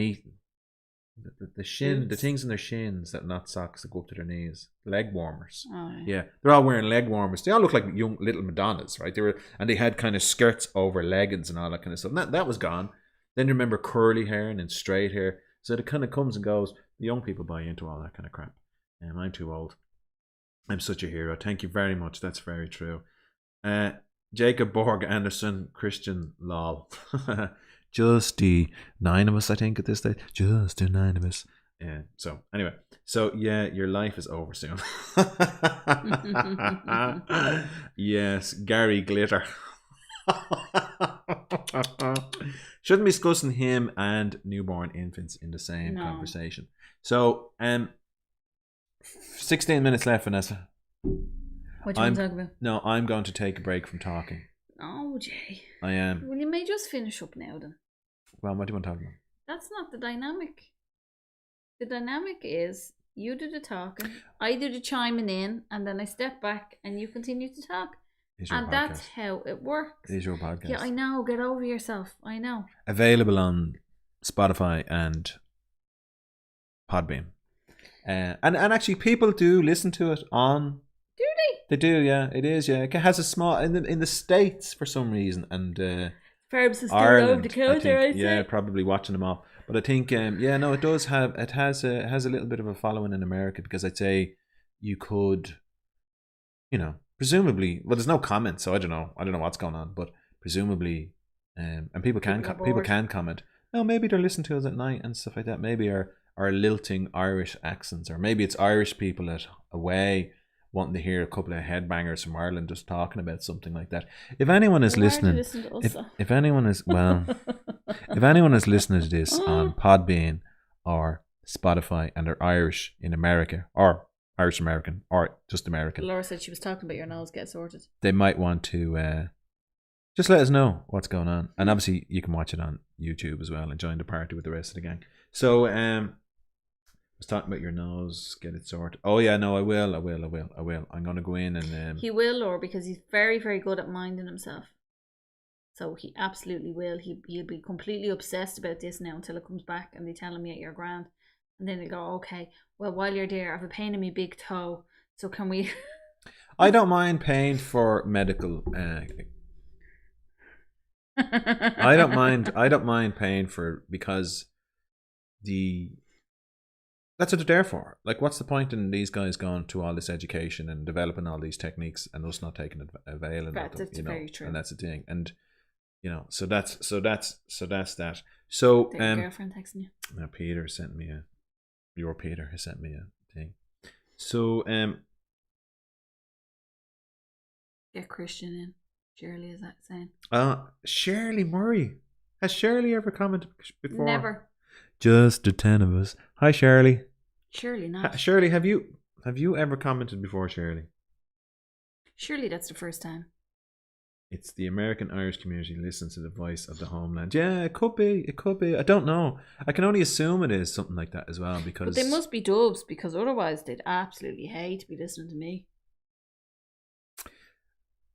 the shin, the things in their shins that not socks that go up to their knees, leg warmers. Oh, yeah, they're all wearing leg warmers. They all look like young little Madonnas, right? They had kind of skirts over leggings and all that kind of stuff. And that was gone. Then you remember curly hair and then straight hair. So it kind of comes and goes. The young people buy into all that kind of crap. I'm too old. I'm such a hero. Thank you very much. That's very true. Jacob Borg Anderson, Christian lol. Just the 9 of us, I think, at this stage. Just the 9 of us. Yeah. So anyway, your life is over soon. Yes, Gary Glitter. Shouldn't be discussing him and newborn infants in the same conversation. So, 16 minutes left, Vanessa. What do you want to talk about? No, I'm going to take a break from talking. Oh, Jay. I am. Well, you may just finish up now then. Well, what do you want to talk about? That's not the dynamic. The dynamic is you do the talking, I do the chiming in, and then I step back and you continue to talk. And that's how it works. It is your podcast. Yeah, I know. Get over yourself. I know. Available on Spotify and Podbean. And actually, people do listen to it on. Do they? They do, yeah. It is, yeah. It has a small in the States for some reason, and Ferbs is still Ireland, over the counter, I think, I'd yeah, say. probably watching them all. But I think, it does have. It has a little bit of a following in America, because I'd say you could, presumably. Well, there's no comment, so I don't know what's going on, but presumably, and people can comment. No, maybe they're listening to us at night and stuff like that. Maybe our lilting Irish accents, or maybe it's Irish people away wanting to hear a couple of headbangers from Ireland just talking about something like that. If anyone is listening, if anyone is if anyone is listening to this on Podbean or Spotify and they're Irish in America, or Irish American, or just American, Laura said she was talking about your nose get sorted. They might want to just let us know what's going on, and obviously you can watch it on YouTube as well and join the party with the rest of the gang. So was talking about your nose, get it sorted. Oh yeah, no, I will. I'm gonna go in and he will, or because he's very, very good at minding himself. So he absolutely will. He'll be completely obsessed about this now until it comes back and they tell him, yeah, you're grand. And then they go, okay, well, while you're there, I have a pain in my big toe, so can we? I don't mind paying for medical. I don't mind paying for, because that's what they're there for. Like, what's the point in these guys going to all this education and developing all these techniques and us not taking avail of them? That's very true. And that's the thing. And so that's that. So your girlfriend texting you. Now Peter sent me your Peter has sent me a thing. So get Christian in. Shirley, is that saying? Shirley Murray. Has Shirley ever commented before? Never. Just the 10 of us. Hi, Shirley. Surely not. Shirley, have you ever commented before, Shirley? Surely that's the first time. It's the American Irish community listens to the voice of the homeland. Yeah, it could be. I don't know. I can only assume it is something like that as well, because. But they must be dubs, because otherwise they'd absolutely hate to be listening to me.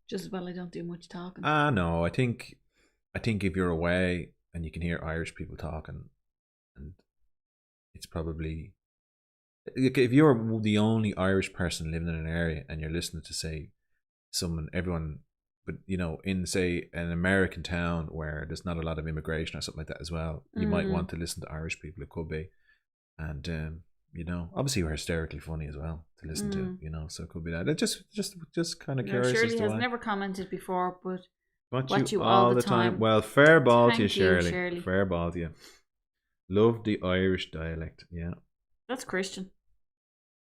Just as well I don't do much talking. No. I think if you're away and you can hear Irish people talking, and it's probably, if you're the only Irish person living in an area and you're listening to, say, everyone, but in, say, an American town where there's not a lot of immigration or something like that as well, you might want to listen to Irish people. It could be, and obviously we're hysterically funny as well to listen to, so it could be that. It just kind of curious. Shirley has never commented before, but watch you all the time. Well, fair ball to you, Shirley. Fair ball to you. Love the Irish dialect. Yeah, that's Christian.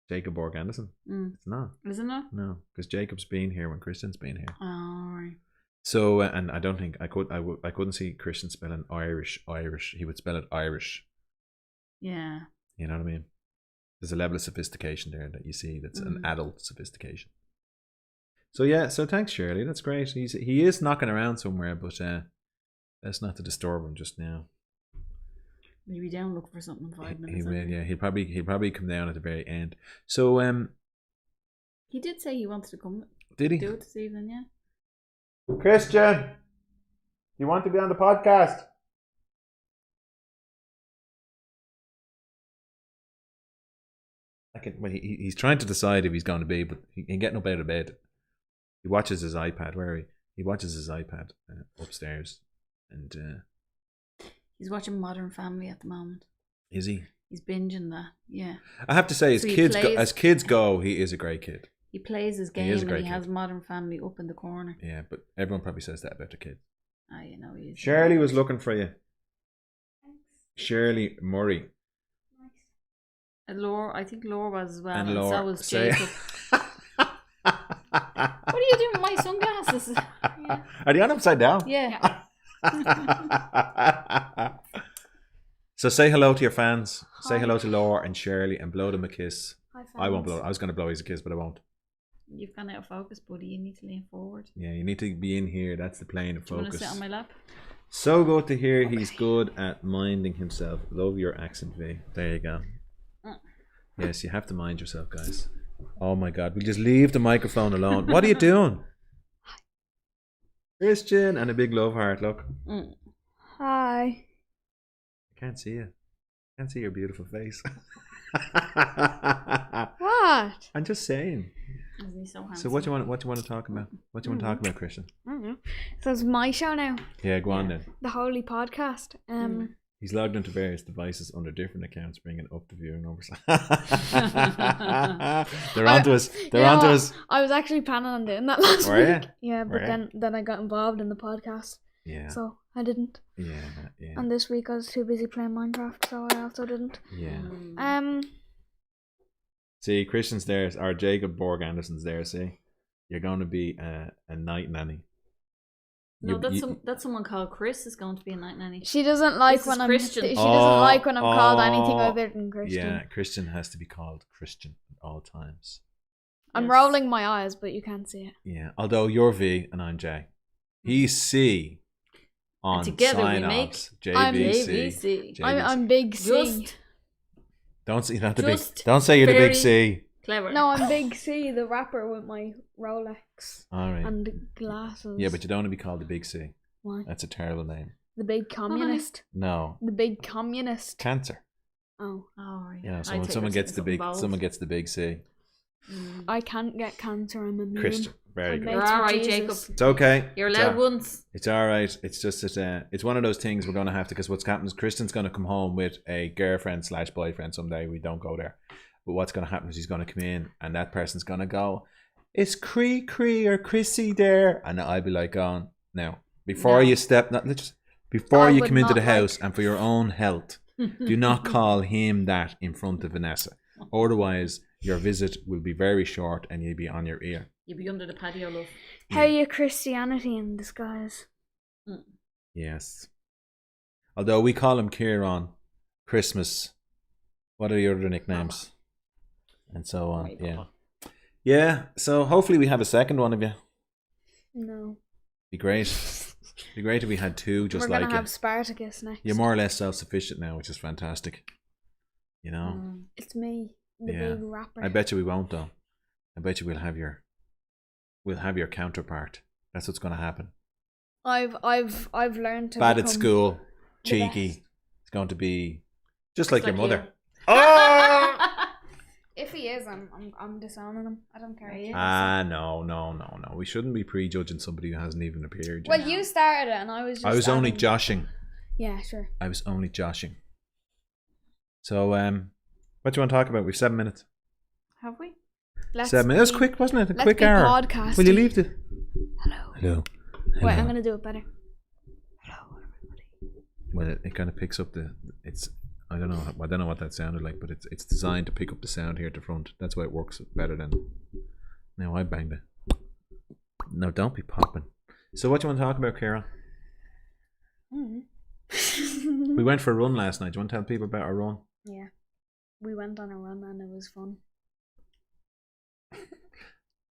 Jacob Borg Anderson. It's not. Isn't it? No, because Jacob's been here when Christian's been here. Oh, right. So, and I don't think I couldn't see Christian spelling Irish. He would spell it Irish. Yeah. You know what I mean? There's a level of sophistication there that you see. That's an adult sophistication. So yeah. So thanks, Shirley. That's great. He is knocking around somewhere, but that's not to disturb him just now. Maybe down look for something in 5 minutes. He will, yeah. He'll probably come down at the very end. So he did say he wanted to come. Did he do it this evening? Yeah. Christian, you want to be on the podcast? He's trying to decide if he's going to be, but he ain't getting up out of bed. He watches his iPad. He watches his iPad upstairs, and. He's watching Modern Family at the moment. Is he? He's binging that, yeah. I have to say, as kids go, he is a great kid. He plays his game and he has Modern Family up in the corner. Yeah, but everyone probably says that about the kid. He is. Shirley was looking for you. Thanks. Shirley Murray. Nice. And Laura, I think Laura was as well. And so was Jacob. What are you doing with my sunglasses? Yeah. Are they on upside down? Yeah. So say hello to your fans. Hi. Say hello to Laura and Shirley and blow them a kiss. Hi, fans. I won't blow. I was going to blow you a kiss, but I won't. You've gone out of focus, buddy. You need to lean forward. Yeah, you need to be in here. That's the plane of focus. Do you want to sit on my lap? So good to hear he's good at minding himself. Love your accent, V. There you go. Yes, you have to mind yourself, guys. Oh my God, we'll just leave the microphone alone. What are you doing? Christian, and a big love heart, look. Hi. I can't see you. Can't see your beautiful face. What? I'm just saying. Isn't he so handsome? So what do you want to talk about? What do you want to talk about, Christian? I don't know. So it's my show now. Yeah, go on then. The Holy Podcast. He's logged into various devices under different accounts, bringing up the viewing numbers. They're onto us. They're onto us. I was actually planning on doing that last Were week. you? Yeah, but then I got involved in the podcast. Yeah. So I didn't. Yeah. And this week I was too busy playing Minecraft, so I also didn't. Yeah. See, Christian's there, or Jacob Borg Anderson's there. See, you're going to be a night nanny. No, that's someone called Chris is going to be a night nanny. She doesn't like This when is I'm. Christian. She doesn't like when I'm called anything other than Christian. Yeah, Christian has to be called Christian at all times. I'm rolling my eyes, but you can't see it. Yeah, although you're V and I'm J. He's C. On and together we sign make offs. JVC. I'm big C. Just Don't say not the big. Just Don't say you're the very big C. clever. No, I'm Big C, the rapper with my Rolex All right. and glasses. Yeah, but you don't want to be called the big C. Why? That's a terrible name. The big communist. No. The big communist. Cancer. Oh. Right. Yeah. So when someone gets the big C. I can't get cancer. I'm immune. Christian. Very good. You're all right, Jacob. It's okay. You're allowed once. It's all right. It's just that it's one of those things we're going to have to, because what's happening is Christian's going to come home with a girlfriend / boyfriend someday. We don't go there. But what's going to happen is he's going to come in and that person's going to go, "Is Cree or Chrissy there?" And I'll be like, "On now, before you step, before you come into the house, and for your own health, do not call him that in front of Vanessa. Otherwise, your visit will be very short and you'll be on your ear." You'll be under the patio, love. How are you Christianity in disguise? Yes. Although we call him Kieran, Christmas. What are the other nicknames? And so on. Yeah. Yeah. So hopefully we have a second one of you. No. Be great. Be great if we had two just We're like gonna you. have Spartacus next. You're more or less self-sufficient now, which is fantastic. You know. It's me, the big rapper. I bet you we won't though. I bet you we'll have your counterpart. That's what's going to happen. I've learned to bad at become school, the cheeky. best. It's going to be just like your mother. You. Oh! If he is, I'm disowning him. I don't care. No. We shouldn't be prejudging somebody who hasn't even appeared yet. Well, you started it, and I was. I was only joshing. Yeah, sure. I was only joshing. So, what do you want to talk about? We've 7 minutes. Have we? 7 minutes. That was quick, wasn't it? A quick be hour. podcasty. Will you leave the? Hello. Wait, I'm gonna do it better. Hello, everybody. Well, it kind of picks up it's. I don't know what that sounded like, but it's designed to pick up the sound here at the front. That's why it works better than. Now I banged it. No, don't be popping. So what do you want to talk about, Kira? We went for a run last night. Do you want to tell people about our run? Yeah, we went on a run and it was fun.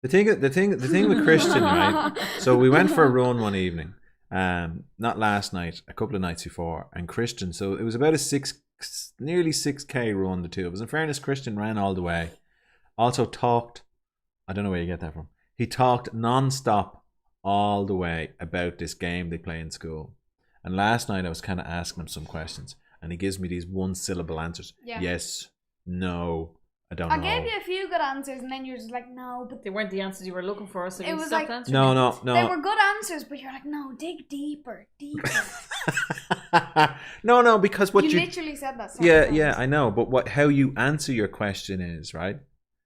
The thing with Christian, right? So we went for a run one evening, not last night, a couple of nights before, and Christian. So it was about nearly 6K run, the two of us. In fairness, Christian ran all the way. Also talked. I don't know where you get that from. He talked non-stop all the way about this game they play in school. And last night I was kind of asking him some questions, and he gives me these one-syllable answers. Yeah. Yes, no. I don't know. I gave you a few good answers, and then you're just like, no, but They weren't the answers you were looking for, so It you was stopped like- answering. No. they were good answers, but you're like, no, dig deeper. No, because what you you literally said that. Several times. yeah, I know, but how you answer your question is, right?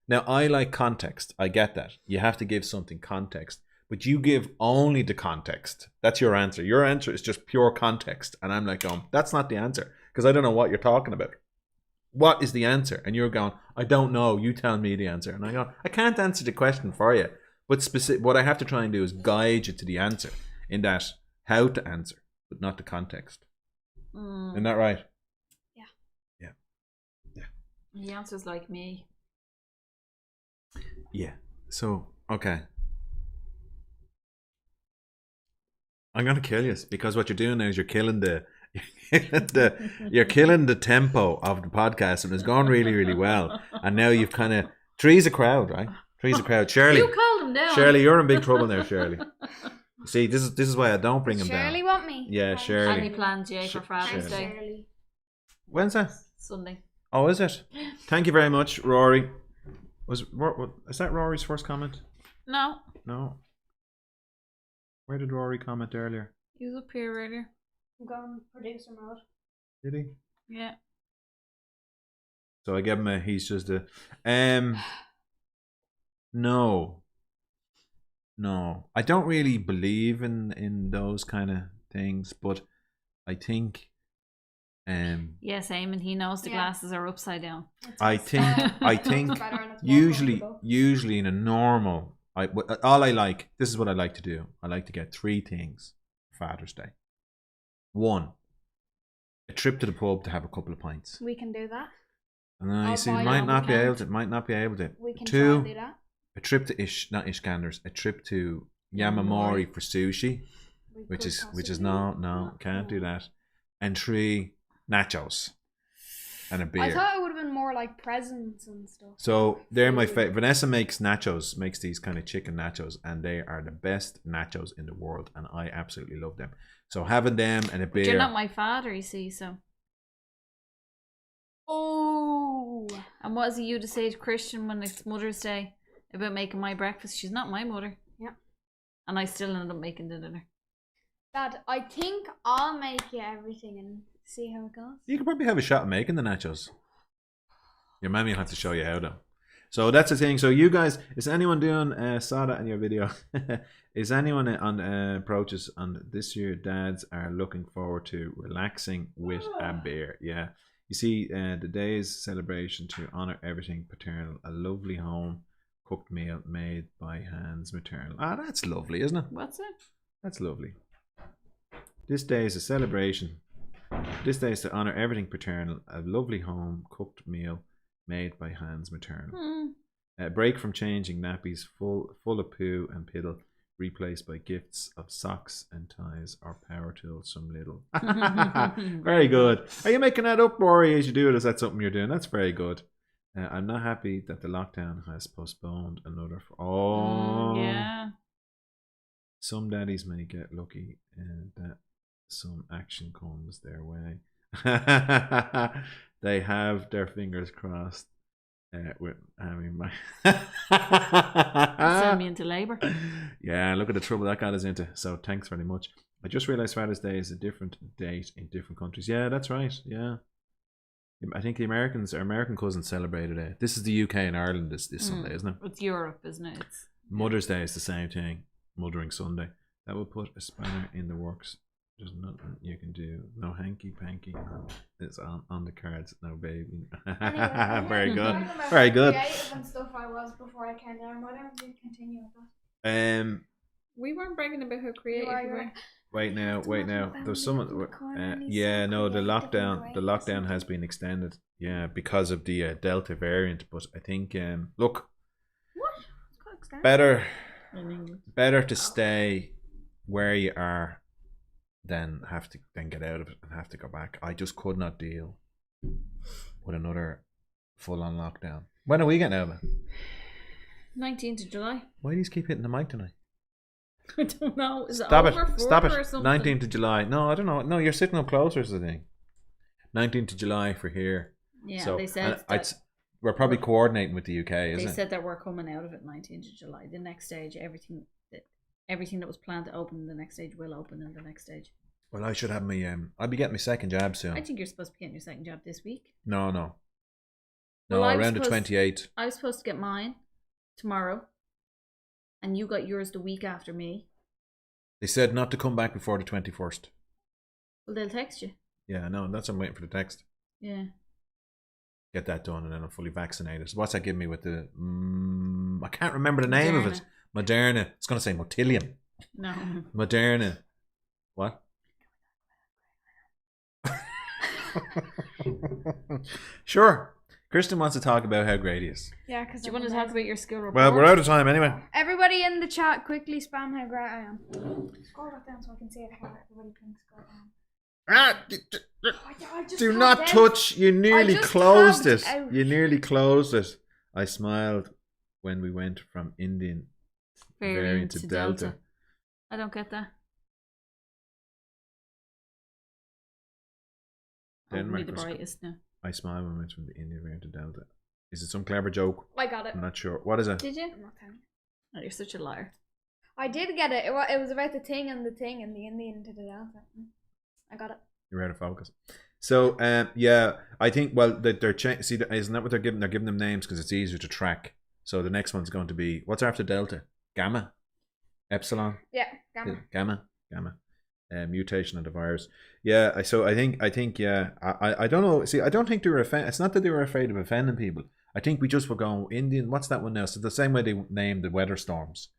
Now, I like context. I get that. You have to give something context, but you give only the context. That's your answer. Your answer is just pure context, and I'm like, that's not the answer, because I don't know what you're talking about. What is the answer? And you're going, I don't know. You tell me the answer. And I go, I can't answer the question for you. But what I have to try and do is guide you to the answer, in that how to answer, but not the context. Isn't that right? Yeah. The answer's like me. Yeah. So, okay. I'm going to kill you, because what you're doing now is you're killing the tempo of the podcast, and it's gone really, really well. And now you've kind of Tree's a crowd, right? Tree's a crowd. Shirley, You called him down. Shirley, you're in big trouble now, Shirley. See, this is why I don't bring him Shirley down. want me. Yeah, Shirley. Any plans, Jay, for Father's Day? Shirley. When's that? Sunday. Oh, is it? Thank you very much, Rory. Is that Rory's first comment? No. No. Where did Rory comment earlier? He was up here earlier. I'm going producer mode. Did he? Yeah. So I gave him he's just a no. I don't really believe in those kind of things, but I think yes, Eamon, he knows the glasses are upside down. I think usually in a normal this is what I like to do. I like to get 3 things for Father's Day. 1, a trip to the pub to have a couple of pints. We can do that. No, you see, might not be able to. We can 2, try and do that. a trip to not Ishkanders, a trip to Yamamori for sushi, which is no, can't do that. And 3, nachos and a beer. I thought it would have been more like presents and stuff. So they're my favorite. Vanessa makes these kind of chicken nachos, and they are the best nachos in the world, and I absolutely love them. So having them and a beer. But you're not my father, you see, so. Oh. And what is it you to say to Christian when it's Mother's Day about making my breakfast? She's not my mother. Yeah. And I still ended up making the dinner. Dad, I think I'll make you everything and see how it goes. You could probably have a shot at making the nachos. Your mammy will have to show you how though. So that's the thing. So you guys, is anyone doing saw that in your video? Is anyone on approaches on this year? Dads are looking forward to relaxing with a beer. Yeah, you see, the day's celebration to honor everything paternal. A lovely home cooked meal made by hands maternal. Ah, that's lovely, isn't it? What's it? That's lovely. This day is a celebration. This day is to honor everything paternal. A lovely home cooked meal made by hands maternal. A break from changing nappies, full of poo and piddle, replaced by gifts of socks and ties or power tools, some little. Very good. Are you making that up, Rory, as you do it? Is that something you're doing? That's very good. I'm not happy that the lockdown has postponed another. Yeah. Some daddies may get lucky that some action comes their way. They have their fingers crossed. With having my send me into labour. Yeah, look at the trouble that got us into. So thanks very much. I just realised Father's Day is a different date in different countries. Yeah, that's right. Yeah, I think our American cousins celebrated it. This is the UK and Ireland this Sunday, isn't it? It's Europe, isn't it? Mother's Day is the same thing. Mothering Sunday. That will put a spanner in the works. There's nothing you can do. No hanky panky. It's on the cards. No baby. Anyway, Very good. Very good. Creative and stuff I was before I came down. Why don't we continue with that? We weren't bragging about how creative we were. Wait now. There's someone. Yeah, no. The lockdown has been extended. Yeah, because of the Delta variant. But I think look. What? It's called extended. Better to stay where you are than get out of it and have to go back. I just could not deal with another full-on lockdown. When are we getting out of it? 19th of July. Why do you keep hitting the mic tonight? I don't know. Is Stop it over? Stop it. Or something? 19th of July. No, I don't know. No, you're sitting up closer is the thing. 19th of July for here. Yeah, so, they said we're probably coordinating with the UK, isn't it? They said that we're coming out of it 19th of July. The next stage, everything that was planned to open in the next stage will open in the next stage. Well, I should have my I'll be getting my second jab soon. I think you're supposed to be getting your second jab this week. No, Well, around the 28th. I was supposed to get mine tomorrow, and you got yours the week after me. They said not to come back before the 21st. Well, they'll text you. Yeah, no, that's I'm waiting for the text. Yeah. Get that done, and then I'm fully vaccinated. What's that giving me with the? I can't remember the name of it. Moderna. It's going to say Motilium. No. Moderna. What? Sure. Kristen wants to talk about how great he is. Yeah, because do you want to talk about your school report? Well, we're out of time anyway. Everybody in the chat, quickly spam how great I am. Scroll that down so I can see it. How everybody can scroll down. Do not touch. You nearly closed it. You nearly closed it. I smiled when we went from Indian variant to Delta. I don't get that. Denmark the brightest now. I smile when I went from the Indian variant to Delta. Is it some clever joke? I got it. I'm not sure. What is it? Did you? I'm not telling you. Oh, you're such a liar. I did get it. It was about the thing and the Indian to the Delta. I got it. You're out of focus. So, yeah, I think, well, they're see, isn't that what they're giving? They're giving them names because it's easier to track. So the next one's going to be, what's after Delta? Gamma? Epsilon? Yeah, Gamma. Mutation of the virus. Yeah, I think, yeah, I don't know. See, I don't think they were it's not that they were afraid of offending people. I think we just were going, Indian, what's that one now? So the same way they named the weather storms,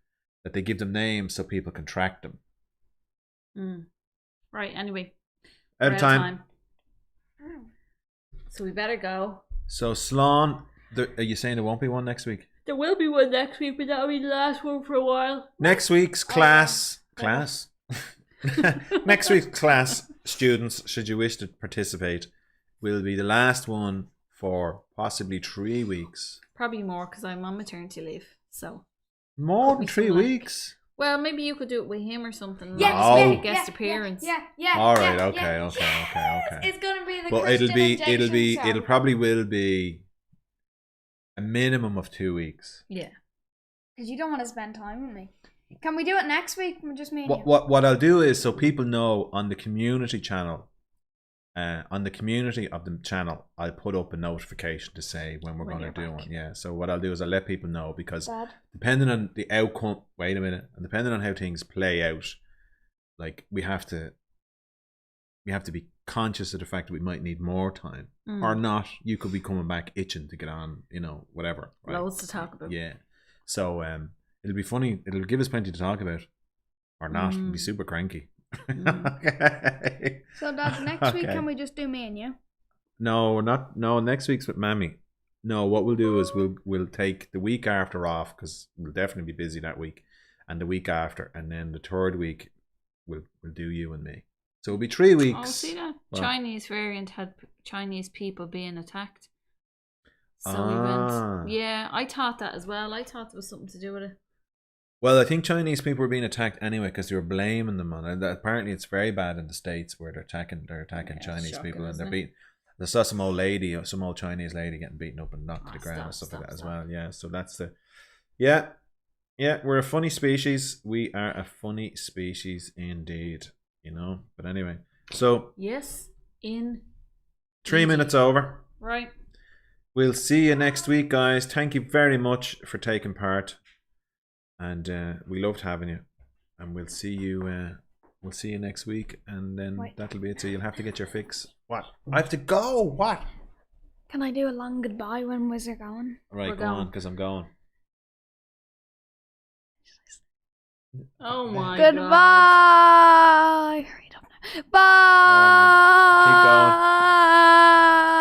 that they give them names so people can track them. Right, anyway. Out of time. So we better go. So Slán, are you saying there won't be one next week? There will be one next week, but that'll be the last one for a while. Next week's class. Next week's class, students, should you wish to participate, will be the last one for possibly 3 weeks. Probably more because I'm on maternity leave. So more than 3 weeks. Well, maybe you could do it with him or something. Yeah, Guest appearance. Yeah. All right. Okay. It's gonna be the. Well, it'll probably will be a minimum of 2 weeks. Yeah. Because you don't want to spend time with me. Can we do it next week? Just me and you. What I'll do is, so people know on the community channel, on the community of the channel, I'll put up a notification to say when we're going to do one. Yeah. So what I'll do is I'll let people know, because depending on the outcome, and depending on how things play out, like we have to be conscious of the fact that we might need more time or not. You could be coming back itching to get on, whatever. Right? Loads to talk about. Yeah. So it'll be funny. It'll give us plenty to talk about, or not. It'll be super cranky. Okay. So Dad, next week can we just do me and you? No, we're not. No, next week's with Mammy. No, what we'll do is we'll take the week after off, because we'll definitely be busy that week, and the week after, and then the third week we'll do you and me. So it'll be 3 weeks. Oh, see that Chinese variant had Chinese people being attacked. So we went. Yeah, I thought that as well. I thought there was something to do with it. Well, I think Chinese people were being attacked anyway because they were blaming them on it. Apparently, it's very bad in the States where they're attacking Chinese people, and they're beating. I saw some old Chinese lady getting beaten up and knocked to the ground and stuff like that as well. Yeah, so that's the. Yeah, we're a funny species. We are a funny species indeed. But anyway, so yes, in 3 minutes over. Right. We'll see you next week, guys. Thank you very much for taking part. And we loved having you, and we'll see you. We'll see you next week, and then that'll be it. So you'll have to get your fix. What? I have to go. What? Can I do a long goodbye when we're going? Right, go on, because I'm going. Oh my goodbye. God. Hurry it up now. Bye. Keep going.